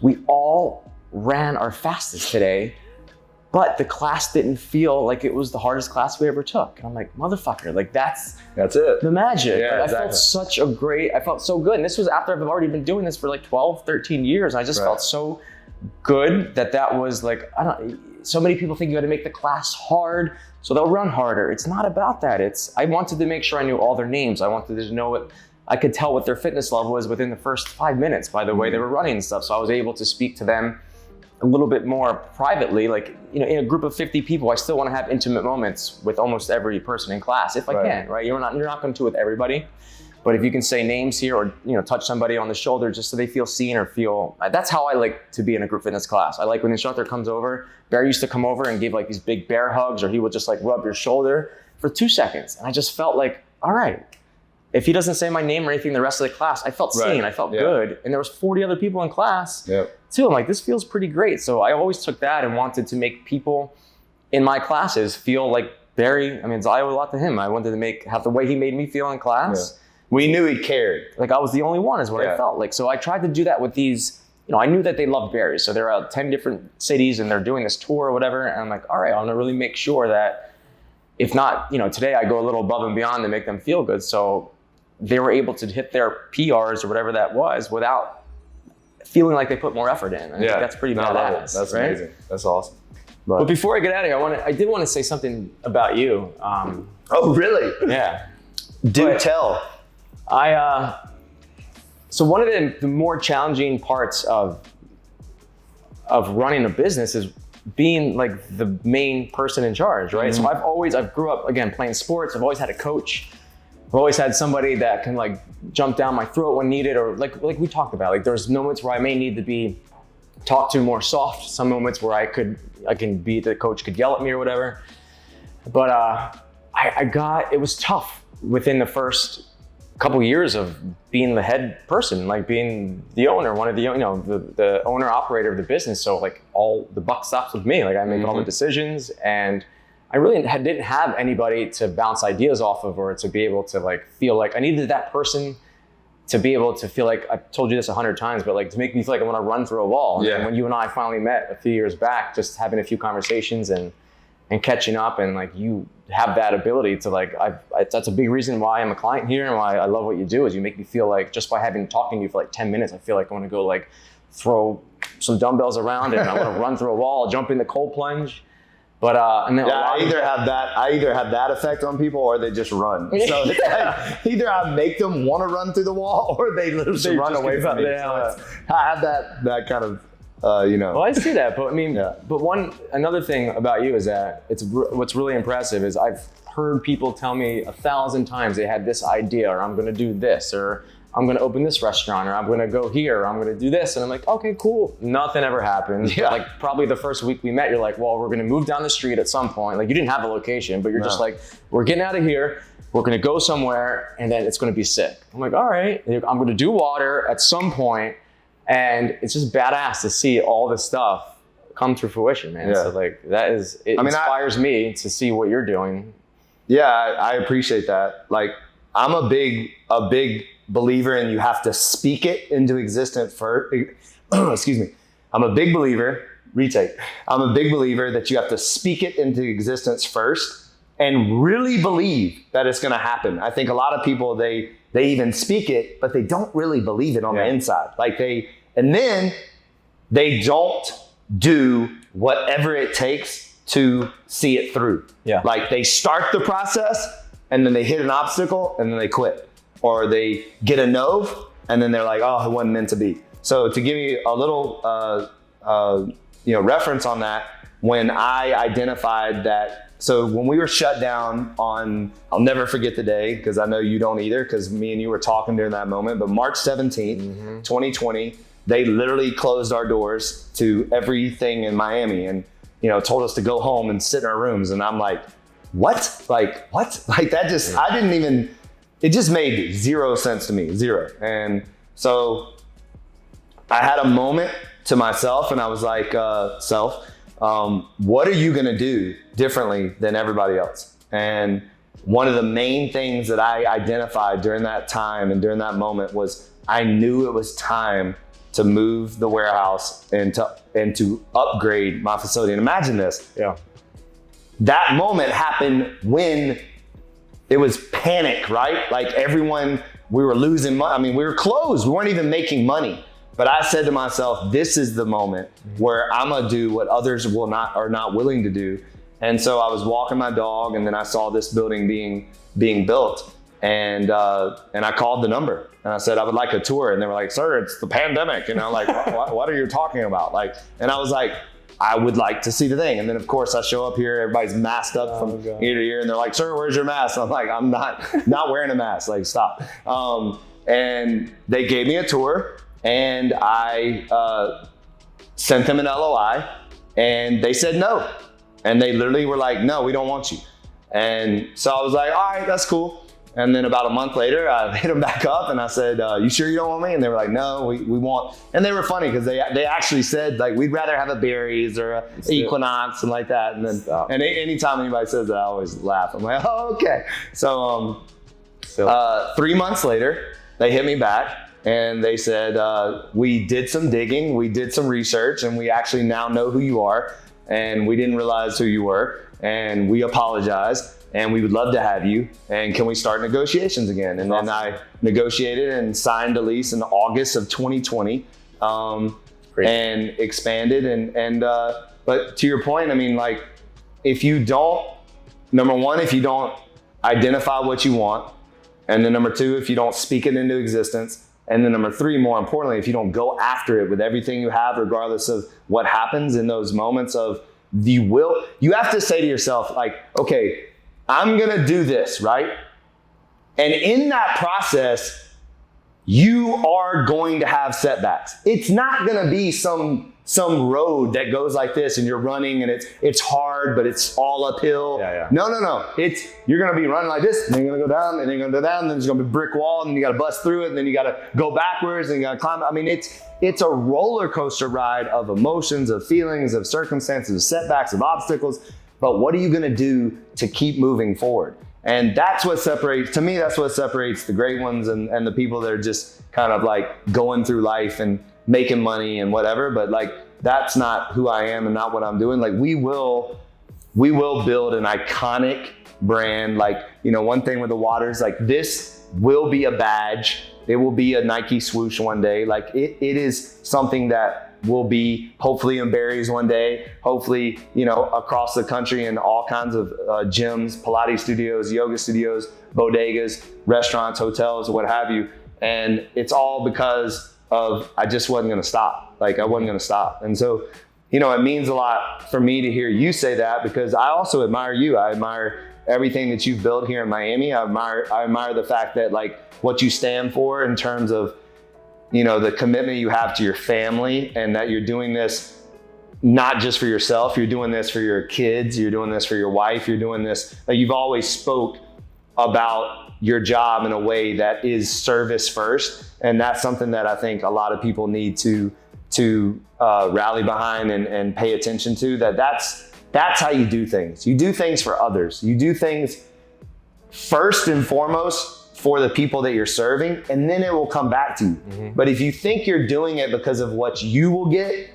we all ran our fastest today, but the class didn't feel like it was the hardest class we ever took. And I'm like, motherfucker, like that's it. The magic. Yeah, like, exactly. I felt so good. And this was after I've already been doing this for like 12, 13 years. And I just felt so good that was like, so many people think you got to make the class hard so they'll run harder. It's not about that. I wanted to make sure I knew all their names. I wanted to know I could tell what their fitness level was within the first 5 minutes by the way they were running and stuff. So I was able to speak to them a little bit more privately. Like, you know, in a group of 50 people, I still want to have intimate moments with almost every person in class if I can, right? You're not going to with everybody, but if you can say names here or, you know, touch somebody on the shoulder just so they feel seen or feel, that's how I like to be in a group fitness class. I like when the instructor comes over. Barry used to come over and give like these big bear hugs, or he would just like rub your shoulder for 2 seconds. And I just felt like, all right, if he doesn't say my name or anything the rest of the class, I felt seen, I felt good. And there was 40 other people in class too. I'm like, this feels pretty great. So I always took that and wanted to make people in my classes feel like Barry, I mean, I owe a lot to him. I wanted to have the way he made me feel in class. We knew he cared. Like I was the only one is what I felt like. So I tried to do that with these, you know, I knew that they loved Barry. So they're out 10 different cities and they're doing this tour or whatever. And I'm like, all right, I want to really make sure that if not, you know, today I go a little above and beyond to make them feel good. So they were able to hit their PRs or whatever that was without feeling like they put more effort in. I think that's pretty badass. That's amazing. That's awesome. But before I get out of here, I did want to say something about you. Oh, really? Yeah. Do tell. So one of the more challenging parts of running a business is being like the main person in charge, right? Mm-hmm. So I've grew up, again, playing sports. I've always had a coach. I've always had somebody that can like jump down my throat when needed, or like we talked about, like there's moments where I may need to be talked to more soft, some moments where the coach could yell at me or whatever. But it was tough within the first couple years of being the head person, like being the owner, the owner operator of the business. So like all the buck stops with me, like I make all the decisions, and I really didn't have anybody to bounce ideas off of, or to be able to like feel like I needed that person to be able to feel like, I've told you this 100 times, but like to make me feel like I want to run through a wall. And when you and I finally met a few years back, just having a few conversations and catching up, and like you have that ability to like, that's a big reason why I'm a client here and why I love what you do, is you make me feel like just by talking to you for like 10 minutes, I feel like I want to go like throw some dumbbells around and I want to run through a wall, jump in the cold plunge. But and then I either have that effect on people, or they just run. So it's like, either I make them want to run through the wall, or they literally run away from me. So I have that kind of Well, I see that, but I mean, but another thing about you is that what's really impressive is I've heard people tell me 1,000 times they had this idea, or I'm going to do this, or I'm going to open this restaurant, or I'm going to go here, or I'm going to do this. And I'm like, okay, cool. Nothing ever happened. Yeah. Like probably the first week we met, you're like, well, we're going to move down the street at some point. Like you didn't have a location, but you're just like, we're getting out of here. We're going to go somewhere, and then it's going to be sick. I'm like, all right, I'm going to do water at some point. And it's just badass to see all this stuff come to fruition, man. Yeah. So like inspires me to see what you're doing. Yeah, I appreciate that. Like I'm a big believer in you have to speak it into existence first. Excuse me. I'm a big believer that you have to speak it into existence first and really believe that it's going to happen. I think a lot of people, they even speak it, but they don't really believe it on the inside. And then they don't do whatever it takes to see it through. Yeah. Like they start the process and then they hit an obstacle and then they quit. Or they get a no, and then they're like, "Oh, it wasn't meant to be." So to give you a little, reference on that, when I identified that, so when we were shut down on, I'll never forget the day because I know you don't either, because me and you were talking during that moment. But March 17th, 2020, they literally closed our doors to everything in Miami and, you know, told us to go home and sit in our rooms. And I'm like, what? Like, what? Like that just, it just made zero sense to me, zero. And so I had a moment to myself and I was like, what are you gonna do differently than everybody else? And one of the main things that I identified during that time and during that moment was I knew it was time to move the warehouse and to upgrade my facility. And imagine this. Yeah. That moment happened when it was panic, right? Like everyone, we were losing money. I mean, we were closed. We weren't even making money. But I said to myself, this is the moment where I'm gonna do what others are not willing to do. And so I was walking my dog, and then I saw this building being built, and I called the number, and I said I would like a tour, and they were like, "Sir, it's the pandemic," and I'm like, what are you talking about? Like, and I was like, I would like to see the thing. And then of course I show up here, everybody's masked up from ear to ear, and they're like, "Sir, where's your mask?" And I'm like, I'm not wearing a mask. Like, stop. And they gave me a tour, and I sent them an LOI, and they said no. And they literally were like, "No, we don't want you." And so I was like, "All right, that's cool." And then about a month later, I hit them back up and I said, "You sure you don't want me?" And they were like, "No, we want." And they were funny because they actually said, like, "We'd rather have a Berries or a Equinox," and like that. And then anytime anybody says that, I always laugh. I'm like, "Oh, okay." So 3 months later, they hit me back and they said, "We did some digging, we did some research, and we actually now know who you are. And we didn't realize who you were, and we apologize, and we would love to have you, and can we start negotiations again?" And then I negotiated and signed a lease in August of 2020, and expanded. But to your point, I mean, like, if you don't identify what you want, and then number two, if you don't speak it into existence, and then number three, more importantly, if you don't go after it with everything you have, regardless of what happens in those moments of you have to say to yourself, like, okay, I'm gonna do this, right? And in that process, you are going to have setbacks. It's not gonna be some road that goes like this and you're running and it's hard, but it's all uphill. Yeah. No. You're gonna be running like this, and then you're gonna go down, and then you're gonna go down, and then there's gonna be a brick wall, and then you gotta bust through it, and then you gotta go backwards, and you gotta climb. I mean, it's a roller coaster ride of emotions, of feelings, of circumstances, of setbacks, of obstacles. But what are you gonna do to keep moving forward? And that's what separates the great ones and the people that are just kind of like going through life and making money and whatever. But like, that's not who I am and not what I'm doing. Like, we will build an iconic brand. Like, you know, one thing with the Waters, like, this will be a badge. It will be a Nike swoosh one day. Like, it is something that will be hopefully in Berries one day, hopefully, you know, across the country in all kinds of gyms, Pilates studios, yoga studios, bodegas, restaurants, hotels, what have you. And it's all because of, I just wasn't gonna stop. Like, I wasn't gonna stop. And so, you know, it means a lot for me to hear you say that, because I also admire you. I admire everything that you've built here in Miami. I admire the fact that, like, what you stand for in terms of, you know, the commitment you have to your family, and that you're doing this not just for yourself, you're doing this for your kids, you're doing this for your wife, you're doing this, like, you've always spoke about your job in a way that is service first. And that's something that I think a lot of people need to rally behind and pay attention to, that's how you do things. You do things for others. You do things first and foremost for the people that you're serving, and then it will come back to you. Mm-hmm. But if you think you're doing it because of what you will get,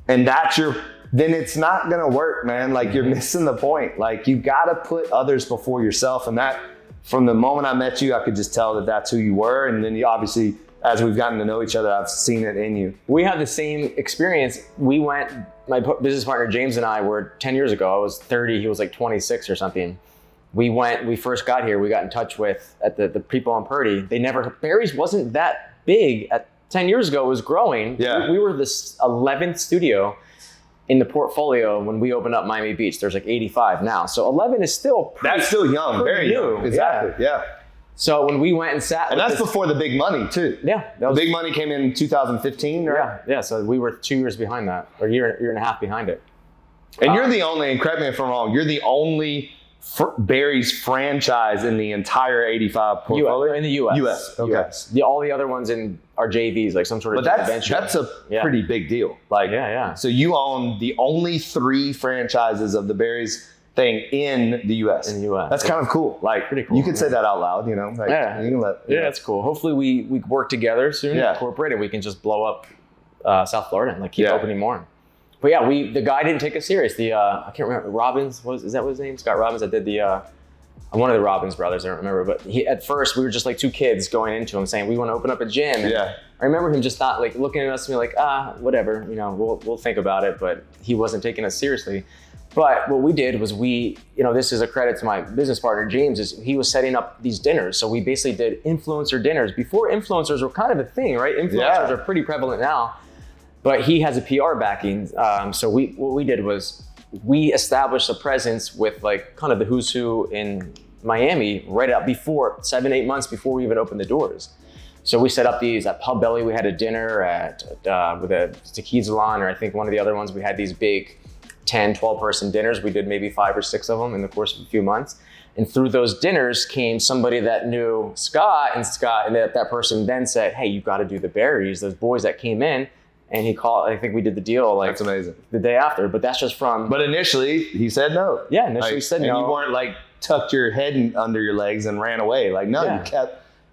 and then it's not gonna work, man. Like, you're missing the point. Like, you gotta put others before yourself. And that, from the moment I met you, I could just tell that that's who you were. And then you obviously, as we've gotten to know each other, I've seen it in you. We have the same experience. My business partner, James, and I were 10 years ago. I was 30, he was like 26 or something. We first got here, we got in touch with the people on Purdy. Berries wasn't that big 10 years ago. It was growing. Yeah. We were this 11th studio in the portfolio when we opened up Miami Beach. There's like 85 now. So 11 is still that's still young, very new. young. Exactly. Yeah. So when we went and sat, and that's before the big money too. Yeah, the big money came in 2015, right? Yeah. So we were 2 years behind that, or year and a half behind it. And you're the only, and correct me if I'm wrong, you're the only Barry's franchise in the entire 85 portfolio? In the U.S. U.S. Okay. US. All the other ones are JVs, like some sort of venture. That's a pretty big deal. Like, so you own the only 3 franchises of the Barry's thing in the U.S. In the U.S. That's kind of cool. Like, pretty cool. You could say that out loud, you know? Like, you can let, that's cool. Hopefully we work together soon, incorporate, and we can just blow up South Florida and like keep opening more. But yeah, the guy didn't take us serious. I can't remember, Robbins, is that what his name? Scott Robbins, that did one of the Robbins brothers, I don't remember. But at first we were just like 2 kids going into him saying, we want to open up a gym. And I remember him just not like looking at us and be like, whatever, you know, we'll think about it. But he wasn't taking us seriously. But what we did was this is a credit to my business partner, James, is he was setting up these dinners. So we basically did influencer dinners. Before influencers were kind of a thing, right? Influencers are pretty prevalent now. But he has a PR backing. So what we did was we established a presence with like kind of the who's who in Miami right out before 7-8 months before we even opened the doors. So we set up these at Pub Belly. We had a dinner with a Tequila Salon, or I think one of the other ones, we had these big 10, 12 person dinners. We did maybe 5 or 6 of them in the course of a few months. And through those dinners came somebody that knew Scott, and that person then said, hey, you've got to do the Barry's, those boys that came in. And he called, I think we did the deal like that's amazing. The day after, but that's just from. But initially he said no. Yeah, initially he said no. And you weren't like tucked your head under your legs and ran away. Like, no,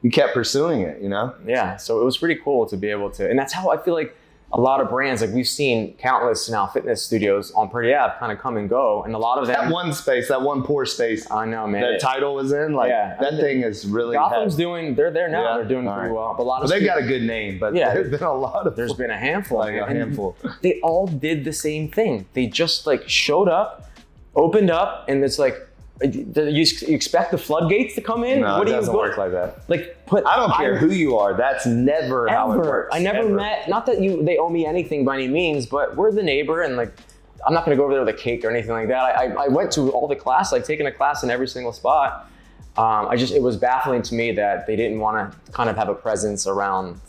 you kept pursuing it, you know? Yeah, so it was pretty cool to be able to, and that's how I feel like a lot of brands, like we've seen countless now fitness studios on Purdy Ave kind of come and go, and a lot of them. That one poor space. I know, man. That Title was in, like that thing is really. Gotham's they're there now. They're doing pretty well. But they've got a good name, but there's been a lot of. There's been a handful. Like a handful. They all did the same thing. They just like showed up, opened up, and it's like. You expect the floodgates to come in? No, it doesn't work like that. Like, I don't care who you are. That's never how it works. I never met. Not that they owe me anything by any means, but we're the neighbor, and like, I'm not going to go over there with a cake or anything like that. I went to all the class, like taking a class in every single spot. It was baffling to me that they didn't want to kind of have a presence around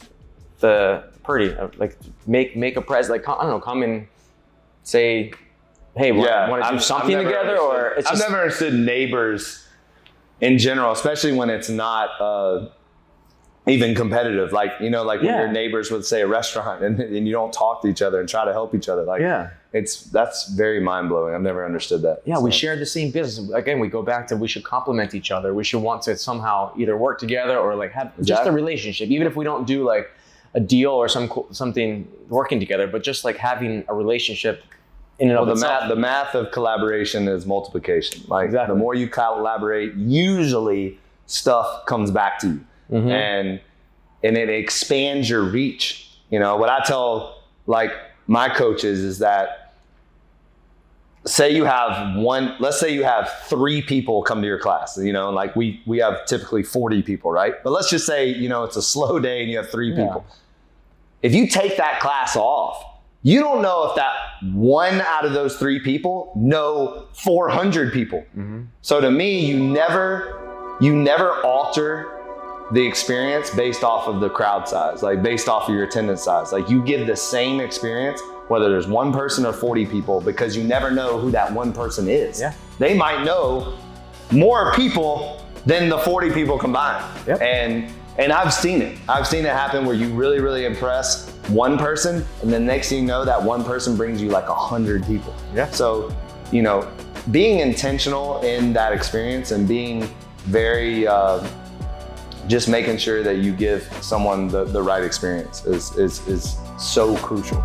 the Purdy, like make a presence, like I don't know, come and say. Hey, want to do something together, or I've never understood neighbors in general, especially when it's not even competitive. Like, you know, like when your neighbors would say a restaurant and you don't talk to each other and try to help each other. Like, that's very mind blowing. I've never understood that. Yeah, we share the same business. Again, we go back to we should complement each other. We should want to somehow either work together or like have just a relationship, even if we don't do like a deal or something working together, but just like having a relationship. The math of collaboration is multiplication. Like the more you collaborate, usually stuff comes back to you, and it expands your reach. You know what I tell like my coaches is that let's say you have 3 people come to your class. You know, like we have typically 40 people, right? But let's just say it's a slow day and you have 3 people. If you take that class off. You don't know if that 1 out of those 3 people know 400 people. So to me, you never alter the experience based off of the crowd size, like based off of your attendance size. Like you give the same experience, whether there's 1 person or 40 people, because you never know who that 1 person is. Yeah. They might know more people than the 40 people combined. Yep. And I've seen it. I've seen it happen where you really, really impress 1 person, and then next thing you know, that 1 person brings you like 100 people. Yeah. So, being intentional in that experience and being very, just making sure that you give someone the right experience is so crucial.